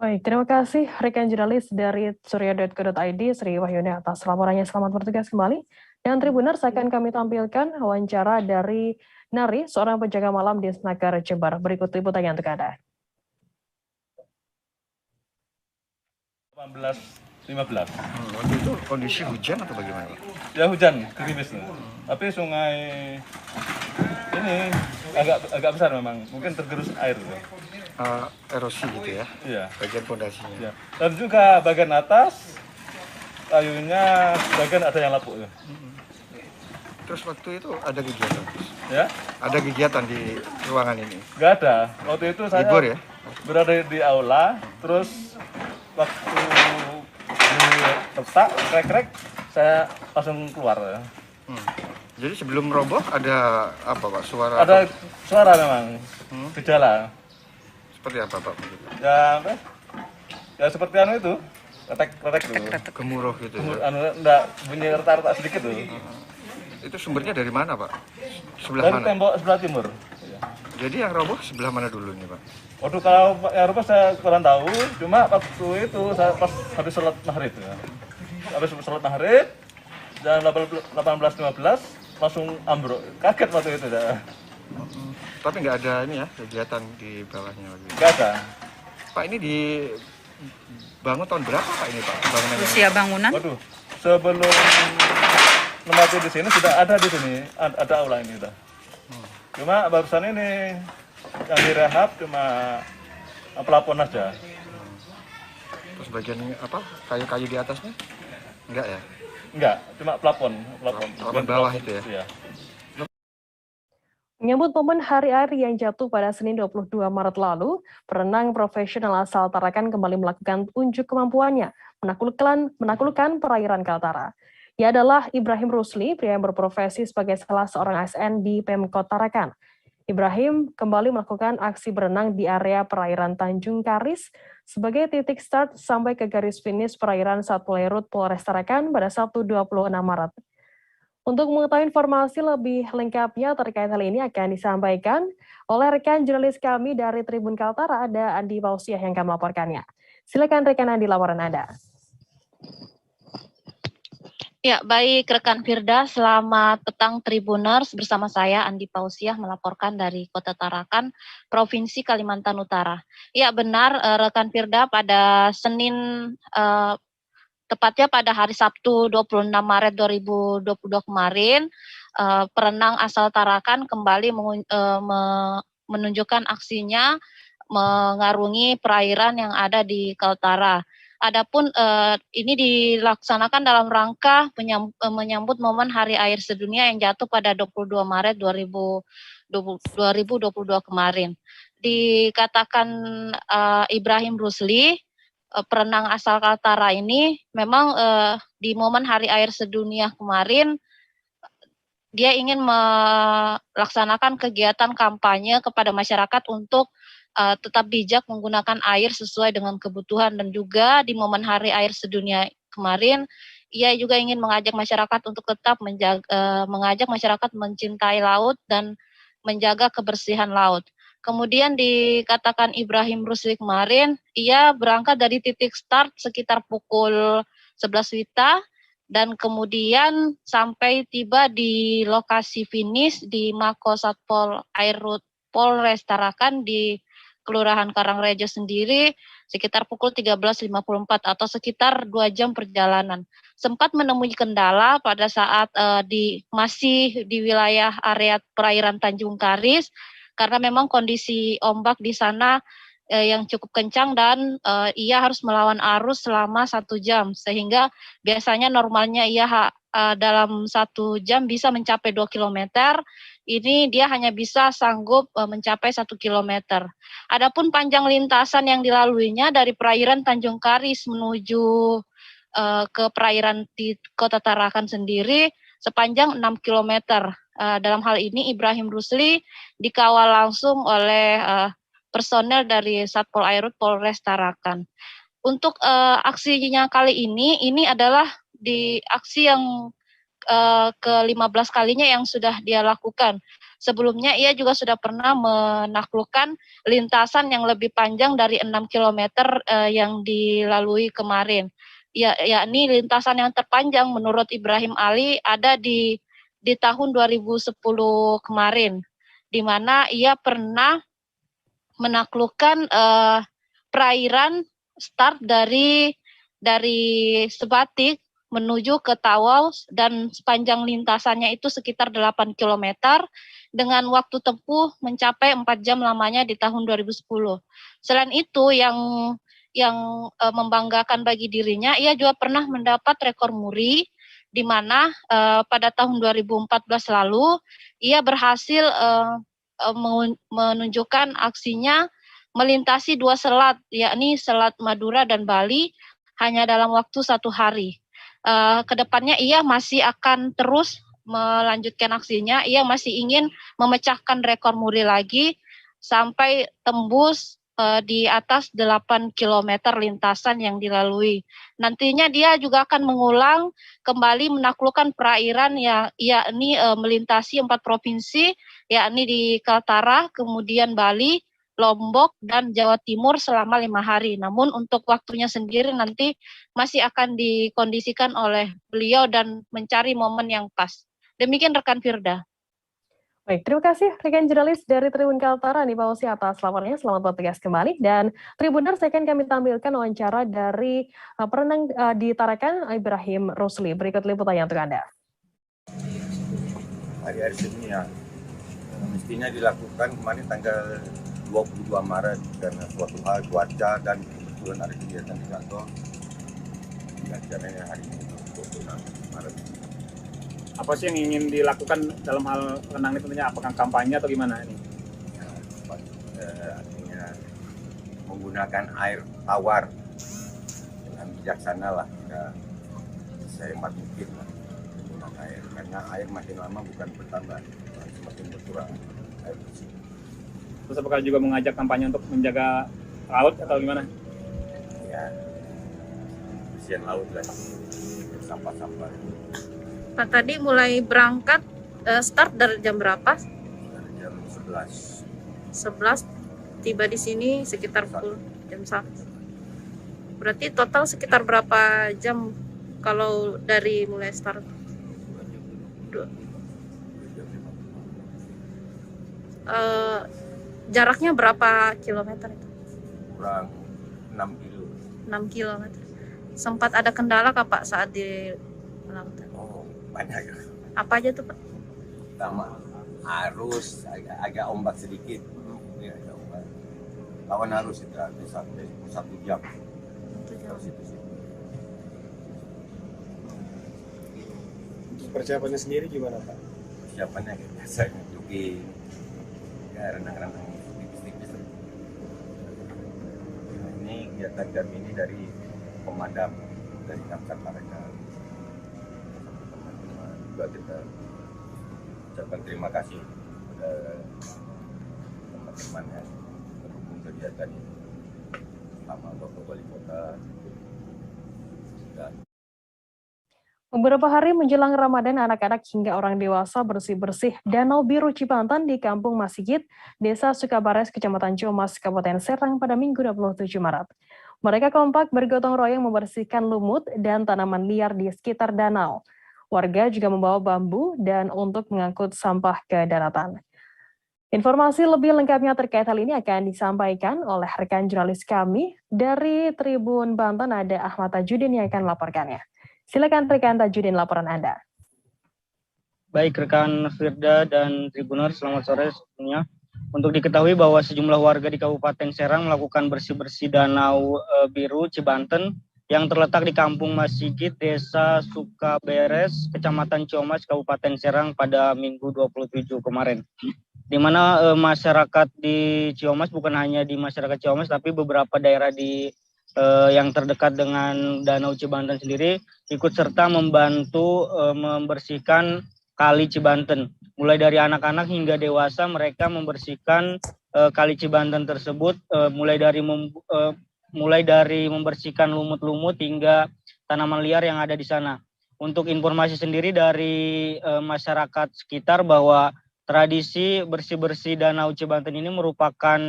Baik, terima kasih rekan jurnalis dari surya.co.id Sri Wahyuni atas laporannya. Selamat bertugas kembali. Dan Tribuners akan kami tampilkan wawancara dari Nari, seorang penjaga malam di Senagar, Jember. Berikut liputannya untuk Anda. 18.15. Waktu itu kondisi hujan atau bagaimana, Pak? Ya hujan, gerimis. Tapi sungai ini agak besar memang, mungkin tergerus air. Erosi gitu ya? Iya. Bagian pondasinya. Ya. Dan juga bagian atas kayunya bagian ada yang lapuk. Ya. Terus waktu itu ada kegiatan? Ya? Ada kegiatan di ruangan ini? Nggak ada. Waktu itu saya libur ya? Berada di aula, terus waktu retak, krek-krek, saya langsung keluar. Ya. Jadi sebelum roboh ada apa, Pak? Suara? Ada suara memang, gejala. Seperti apa, Pak? Ya seperti anu itu, retek tuh. Gemuruh gitu ya? Enggak, bunyi retak-retak sedikit tuh. Itu sumbernya dari mana, Pak? Sebelah dari mana? Tembok sebelah timur. Jadi yang roboh sebelah mana dulu nih, Pak? Waduh, kalau yang roboh saya kurang tahu, cuma waktu itu saya pas habis sholat maghrib ya. Habis sholat maghrib, jam 18.15 langsung ambruk. Kaget waktu itu ya. Tapi nggak ada ini ya, kegiatan di bawahnya lagi? Nggak ada. Pak, ini dibangun tahun berapa, Pak, ini, Pak? Usia bangunan? Waduh, sebelum menempati di sini sudah ada di sini, ada aula ini udah. Cuma barusan ini yang direhab cuma pelapon aja. Terus bagian apa? Kayu-kayu di atasnya? Enggak ya? Enggak, cuma pelapon bawah itu ya. Iya. Menyambut momen Hari Air yang jatuh pada Senin 22 Maret lalu, perenang profesional asal Tarakan kembali melakukan unjuk kemampuannya menaklukkan perairan Kaltara. Ia adalah Ibrahim Rusli, pria yang berprofesi sebagai salah seorang ASN di Pemkot Tarakan. Ibrahim kembali melakukan aksi berenang di area perairan Tanjung Karis sebagai titik start sampai ke garis finish perairan Satpol Airut Polres Tarakan pada Sabtu 26 Maret. Untuk mengetahui informasi lebih lengkapnya terkait hal ini akan disampaikan oleh rekan jurnalis kami dari Tribun Kaltara, ada Andi Pausiah yang akan melaporkannya. Silakan rekan Andi, laporan Anda. Ya, baik rekan Firda, selamat petang Tribuners, bersama saya Andi Pausiah melaporkan dari Kota Tarakan, Provinsi Kalimantan Utara. Ya benar rekan Firda, pada Senin, tepatnya pada hari Sabtu 26 Maret 2022 kemarin, perenang asal Tarakan kembali menunjukkan aksinya mengarungi perairan yang ada di Kaltara. Adapun ini dilaksanakan dalam rangka menyambut momen Hari Air Sedunia yang jatuh pada 22 Maret 2022 kemarin. Dikatakan Ibrahim Rusli, perenang asal Kaltara ini memang di momen Hari Air Sedunia kemarin dia ingin melaksanakan kegiatan kampanye kepada masyarakat untuk tetap bijak menggunakan air sesuai dengan kebutuhan, dan juga di momen Hari Air Sedunia kemarin ia juga ingin mengajak masyarakat untuk tetap mengajak masyarakat mencintai laut dan menjaga kebersihan laut. Kemudian dikatakan Ibrahim Rusli kemarin, ia berangkat dari titik start sekitar pukul 11 WITA dan kemudian sampai tiba di lokasi finish di Mako Satpol Airut Polres Tarakan di Kelurahan Karangrejo sendiri sekitar pukul 13.54 atau sekitar 2 jam perjalanan. Sempat menemui kendala pada saat masih di wilayah area perairan Tanjung Karis, karena memang kondisi ombak di sana yang cukup kencang dan ia harus melawan arus selama 1 jam, sehingga biasanya normalnya ia dalam 1 jam bisa mencapai 2 km, ini dia hanya bisa sanggup mencapai 1 km. Adapun panjang lintasan yang dilaluinya dari perairan Tanjung Karis menuju ke perairan di Kota Tarakan sendiri sepanjang 6 km. Dalam hal ini Ibrahim Rusli dikawal langsung oleh personel dari Satpol Airut Polres Tarakan. Untuk aksinya kali ini adalah di aksi yang ke-15 kalinya yang sudah dia lakukan. sebelumnya ia juga sudah pernah menaklukkan lintasan yang lebih panjang dari 6 km yang dilalui kemarin. Yakni lintasan yang terpanjang menurut Ibrahim Ali ada di tahun 2010 kemarin, di mana ia pernah menaklukkan perairan start dari Sebatik menuju ke Tawau, dan sepanjang lintasannya itu sekitar 8 km dengan waktu tempuh mencapai 4 jam lamanya di tahun 2010. Selain itu yang membanggakan bagi dirinya, ia juga pernah mendapat rekor muri, di mana pada tahun 2014 lalu ia berhasil menunjukkan aksinya melintasi 2 selat, yakni Selat Madura dan Bali, hanya dalam waktu 1 hari. Kedepannya ia masih akan terus melanjutkan aksinya. Ia masih ingin memecahkan rekor muri lagi sampai tembus di atas 8 km lintasan yang dilalui. Nantinya dia juga akan mengulang kembali menaklukkan perairan yakni melintasi 4 provinsi, yakni di Kaltara, kemudian Bali, Lombok, dan Jawa Timur selama 5 hari. Namun untuk waktunya sendiri nanti masih akan dikondisikan oleh beliau dan mencari momen yang pas. Demikian rekan Firda. Baik, terima kasih rekan jurnalis dari Tribun Kaltara nih Pak Osi atas laporannya. Selamat bertugas kembali. Dan Tribuners, akan kami tampilkan wawancara dari perenang di Tarakan, Ibrahim Rusli. Berikut liputannya untuk Anda. Hari-hari sebelumnya mestinya dilakukan kemarin tanggal 22 Maret karena suatu hal cuaca dan kebetulan ada kegiatan di kantor. Rencananya hari ini 26 Maret. Apa sih yang ingin dilakukan dalam hal renang itu? Apakah kampanye atau gimana ini? Artinya menggunakan air tawar dengan bijaksana lah, kita sehemat mungkin lah menggunakan air, karena air makin lama bukan bertambah, semakin berkurang air bersih. Terus apakah juga mengajak kampanye untuk menjaga laut atau gimana? Ya, bersihan laut lah, sampah-sampah. Pak, tadi mulai berangkat start dari jam berapa? Dari jam 11. 11, tiba di sini sekitar pukul jam 1. Berarti total sekitar berapa jam kalau dari mulai start? 2. Jaraknya berapa kilometer itu? Kurang 6 kilo. 6 kilometer. Sempat ada kendala kah Pak saat di lautan? Oh, banyak. Apa aja tuh Pak? Pertama, arus agak ombak sedikit. Ya, agak ombak. Lawan arus itu sampai 1 jam. Persiapannya sendiri gimana Pak? Persiapannya kayak biasa, jogging, ya renang-renang tipis-tipis. Nah, ini kegiatan kami ini dari pemadam dari Damkar Tarakan. Teman-teman juga kita ucapkan terima kasih kepada teman-teman yang mendukung kegiatan ini, sama Bapak Wali Kota dan Beberapa hari menjelang Ramadan, anak-anak hingga orang dewasa bersih-bersih Danau Biru Cibanten di Kampung Masigit, Desa Sukabares, Kecamatan Ciomas, Kabupaten Serang pada Minggu 27 Maret. Mereka kompak bergotong royong membersihkan lumut dan tanaman liar di sekitar danau. Warga juga membawa bambu dan untuk mengangkut sampah ke daratan. Informasi lebih lengkapnya terkait hal ini akan disampaikan oleh rekan jurnalis kami dari Tribun Banten, ada Ahmad Tajudin yang akan melaporkannya. Silakan rekan Tajudin, laporan Anda. Baik rekan Firda dan Tribuners, selamat sore semuanya. Untuk diketahui bahwa sejumlah warga di Kabupaten Serang melakukan bersih-bersih Danau Biru Cibanten yang terletak di Kampung Masigit, Desa Sukaberes, Kecamatan Ciomas, Kabupaten Serang pada Minggu 27 kemarin. Di mana masyarakat di Ciomas, bukan hanya di masyarakat Ciomas, tapi beberapa daerah di yang terdekat dengan Danau Cibanten sendiri ikut serta membantu membersihkan Kali Cibanten. Mulai dari anak-anak hingga dewasa mereka membersihkan Kali Cibanten tersebut, mulai dari membersihkan lumut-lumut hingga tanaman liar yang ada di sana. Untuk informasi sendiri dari masyarakat sekitar bahwa tradisi bersih-bersih Danau Cibanten ini merupakan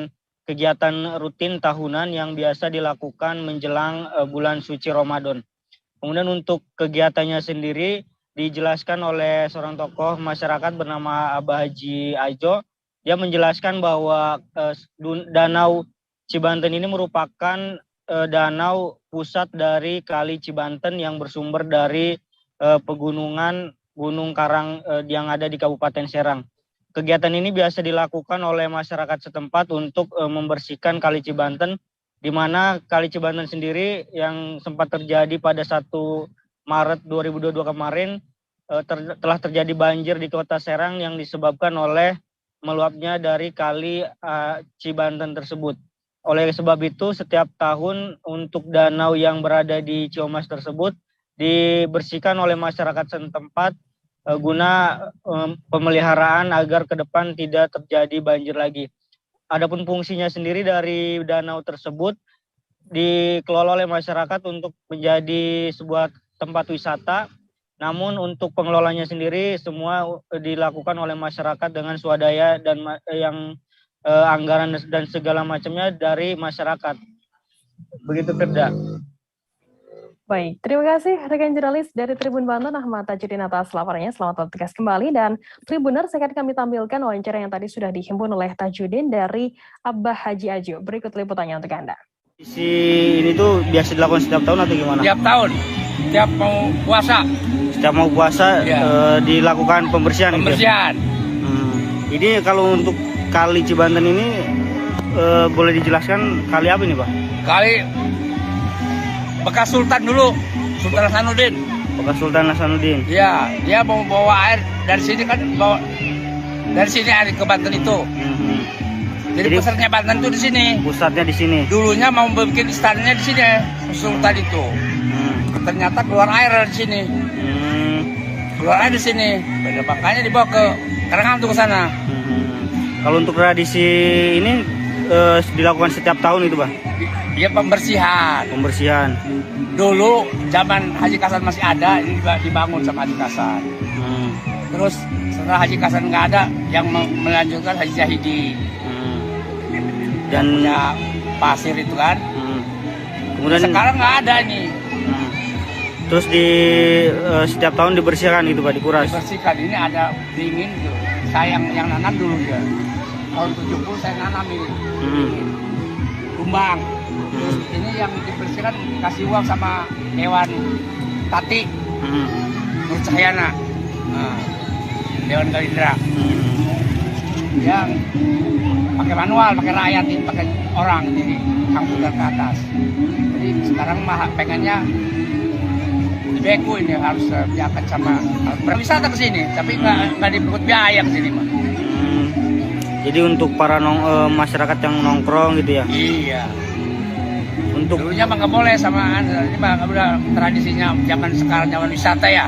kegiatan rutin tahunan yang biasa dilakukan menjelang bulan suci Ramadan. Kemudian untuk kegiatannya sendiri dijelaskan oleh seorang tokoh masyarakat bernama Abah Haji Ajo. Dia menjelaskan bahwa Danau Cibanten ini merupakan danau pusat dari Kali Cibanten yang bersumber dari pegunungan Gunung Karang yang ada di Kabupaten Serang. Kegiatan ini biasa dilakukan oleh masyarakat setempat untuk membersihkan Kali Cibanten, di mana Kali Cibanten sendiri yang sempat terjadi pada 1 Maret 2022 kemarin telah terjadi banjir di Kota Serang yang disebabkan oleh meluapnya dari Kali Cibanten tersebut. Oleh sebab itu, setiap tahun untuk danau yang berada di Ciamas tersebut dibersihkan oleh masyarakat setempat guna pemeliharaan agar ke depan tidak terjadi banjir lagi. Adapun fungsinya sendiri dari danau tersebut dikelola oleh masyarakat untuk menjadi sebuah tempat wisata. Namun untuk pengelolanya sendiri semua dilakukan oleh masyarakat dengan swadaya dan yang anggaran dan segala macamnya dari masyarakat. Begitu, Firda. Baik, terima kasih rekan jurnalis dari Tribun Banten Ahmad Tajudin atas laporannya. Selamat bertugas kembali, dan Tribuners akan kami tampilkan wawancara yang tadi sudah dihimpun oleh Tajudin dari Abah Haji Ajo. Berikut liputannya untuk Anda. Ini tuh biasa dilakukan setiap tahun atau gimana? Setiap tahun, setiap mau puasa. Setiap mau puasa dilakukan pembersihan. Pembersihan. Gitu? Ini kalau untuk Kali Cibanten ini boleh dijelaskan kali apa ini, Pak? Kali bekas Sultan dulu, Sultan Hasanuddin. Bekas Sultan Hasanuddin. Iya, dia mau bawa air dari sini kan, bawa dari sini air ke Banten itu. Jadi pusatnya Banten tuh di sini. Pusatnya di sini. Dulunya mau bikin istananya di sini, Sultan itu. Ternyata keluar air di sini. Keluar air di sini. Makanya dibawa ke Karangan tuh ke sana. Kalau untuk tradisi ini dilakukan setiap tahun itu, Pak? Dia pembersihan. Pembersihan. Dulu zaman Haji Kasan masih ada, ini dibangun sama Haji Kasan. Terus setelah Haji Kasan nggak ada, yang melanjutkan Haji Zahidi. Dan punya pasir itu kan. Kemudian sekarang nggak ada nih. Terus di setiap tahun dibersihkan gitu, Pak, dikuras. Dibersihkan. Ini ada dingin tuh. Saya yang nanam dulu ya. Tahun 70 saya nanam ini. Kumbang. Terus ini yang dibersihkan kasih uang sama Dewan Tati. Nur Cahyana. Dewan Galindra. Yang pakai manual, pakai rakyat ini, pakai orang jadi angkutan ke atas. Jadi sekarang mah pengennya Beku ini harus diangkat sama berwisata ke sini, tapi nggak dipungut biaya ke sini mah. Jadi untuk para masyarakat yang nongkrong gitu ya? Iya. Untuk dulunya mah nggak boleh sama ini mah nggak boleh, tradisinya zaman sekarang zaman wisata ya.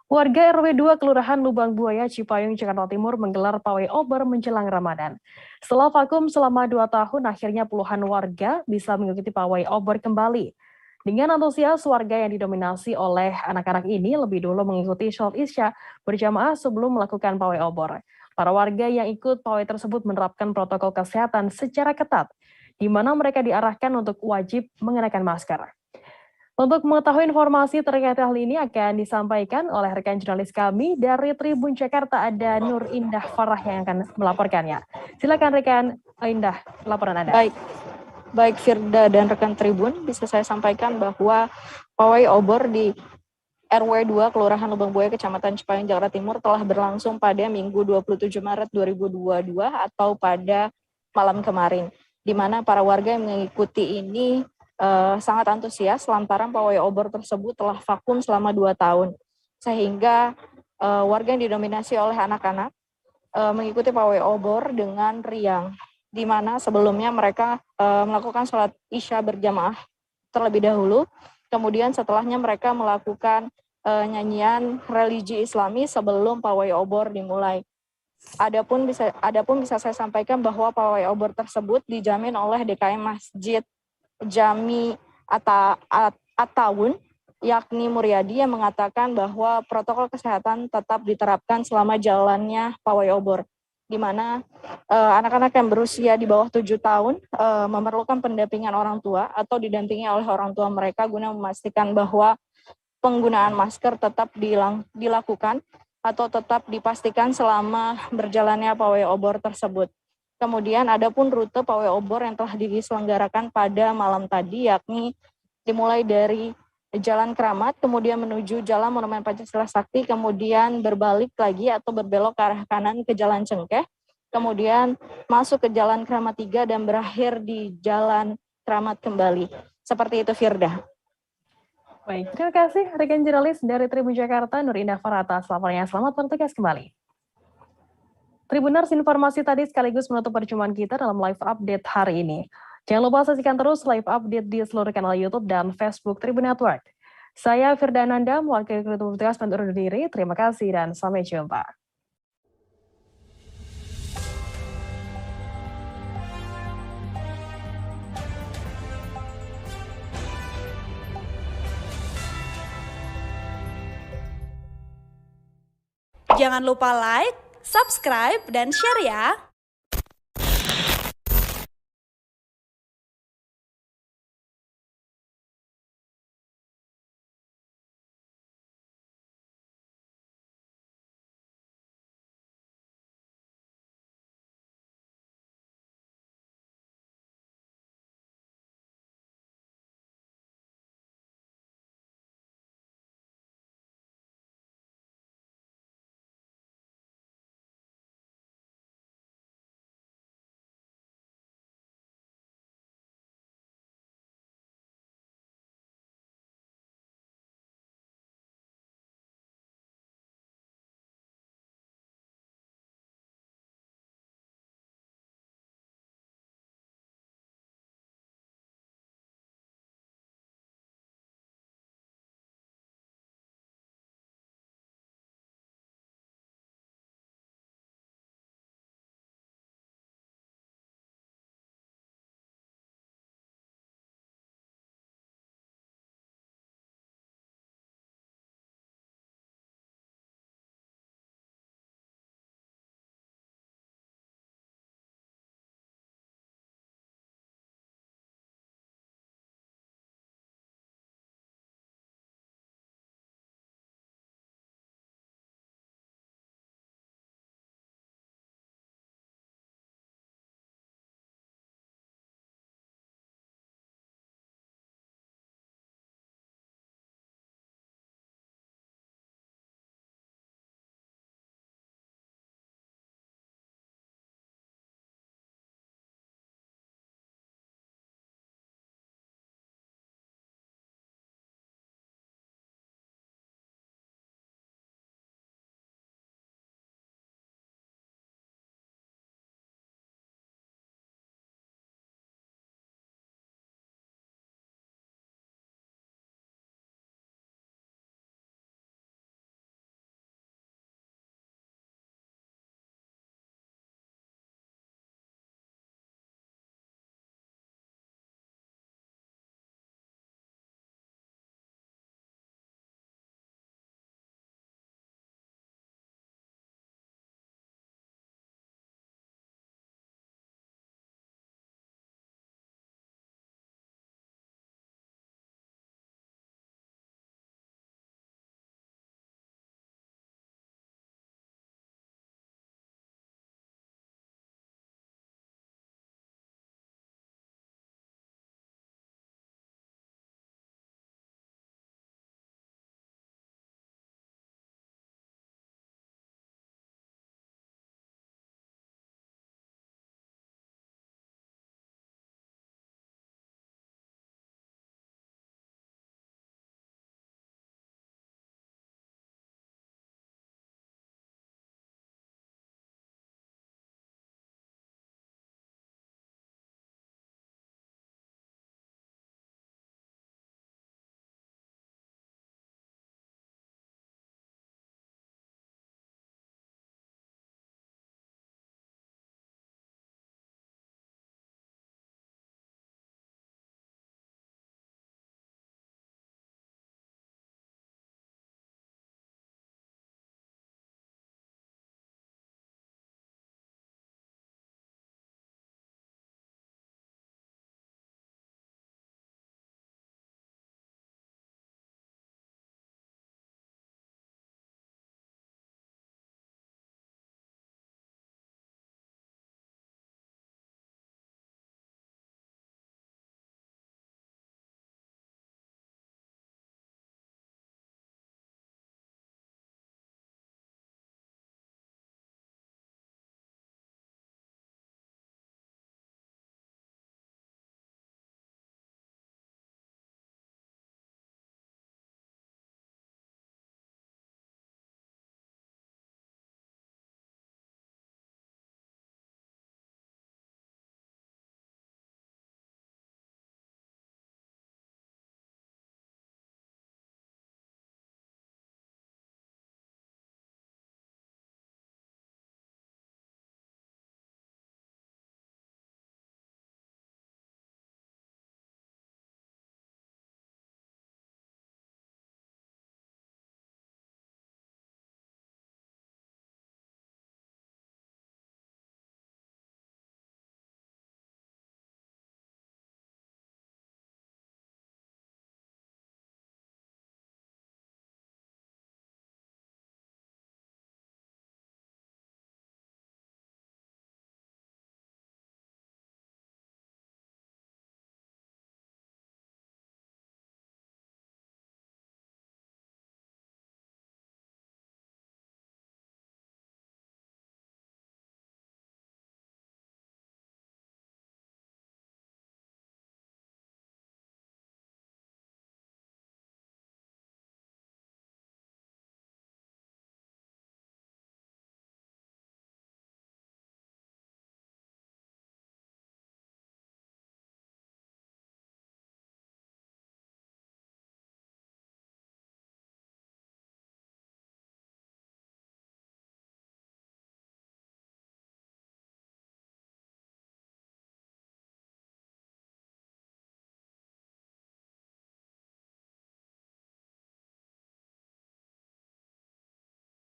Warga RW 2 Kelurahan Lubang Buaya, Cipayung, Jakarta Timur menggelar pawai obor menjelang Ramadan. Setelah vakum selama 2 tahun, akhirnya puluhan warga bisa mengikuti pawai obor kembali. Dengan antusias, warga yang didominasi oleh anak-anak ini lebih dulu mengikuti sholat Isya berjamaah sebelum melakukan pawai obor. Para warga yang ikut pawai tersebut menerapkan protokol kesehatan secara ketat, di mana mereka diarahkan untuk wajib mengenakan masker. Untuk mengetahui informasi terkait hal ini akan disampaikan oleh rekan jurnalis kami dari Tribun Jakarta, ada Nur Indah Farah yang akan melaporkannya. Silakan rekan Indah, laporan Anda. Baik Firda dan rekan Tribun, bisa saya sampaikan bahwa pawai obor di RW 2 Kelurahan Lubang Buaya, Kecamatan Cipayung, Jakarta Timur telah berlangsung pada Minggu 27 Maret 2022 atau pada malam kemarin, di mana para warga yang mengikuti ini sangat antusias lantaran pawai obor tersebut telah vakum selama 2 tahun, sehingga warga yang didominasi oleh anak-anak mengikuti pawai obor dengan riang, di mana sebelumnya mereka melakukan sholat Isya berjamaah terlebih dahulu, kemudian setelahnya mereka melakukan nyanyian religi Islami sebelum pawai obor dimulai. Adapun bisa saya sampaikan bahwa pawai obor tersebut dijamin oleh DKM Masjid Jami At-Tawun yakni Muryadi, yang mengatakan bahwa protokol kesehatan tetap diterapkan selama jalannya pawai obor, di mana anak-anak yang berusia di bawah 7 tahun memerlukan pendampingan orang tua atau didampingi oleh orang tua mereka guna memastikan bahwa penggunaan masker tetap dilakukan atau tetap dipastikan selama berjalannya pawai obor tersebut. Kemudian ada pun rute pawai obor yang telah diselenggarakan pada malam tadi, yakni dimulai dari Jalan Keramat, kemudian menuju Jalan Monumen Pancasila Sakti, kemudian berbalik lagi atau berbelok ke arah kanan ke Jalan Cengkeh, kemudian masuk ke Jalan Keramat 3 dan berakhir di Jalan Keramat kembali. Seperti itu, Firda. Baik, terima kasih rekan jurnalis dari Tribun Jakarta, Nur Indah Farata. Selamat bertugas kembali. Tribuners, informasi tadi sekaligus menutup perjumpaan kita dalam live update hari ini. Jangan lupa saksikan terus live update di seluruh kanal YouTube dan Facebook Tribun Network. Saya Firda Ananda, mewakili kru tugas undur diri. Terima kasih dan sampai jumpa. Jangan lupa like, subscribe, dan share ya!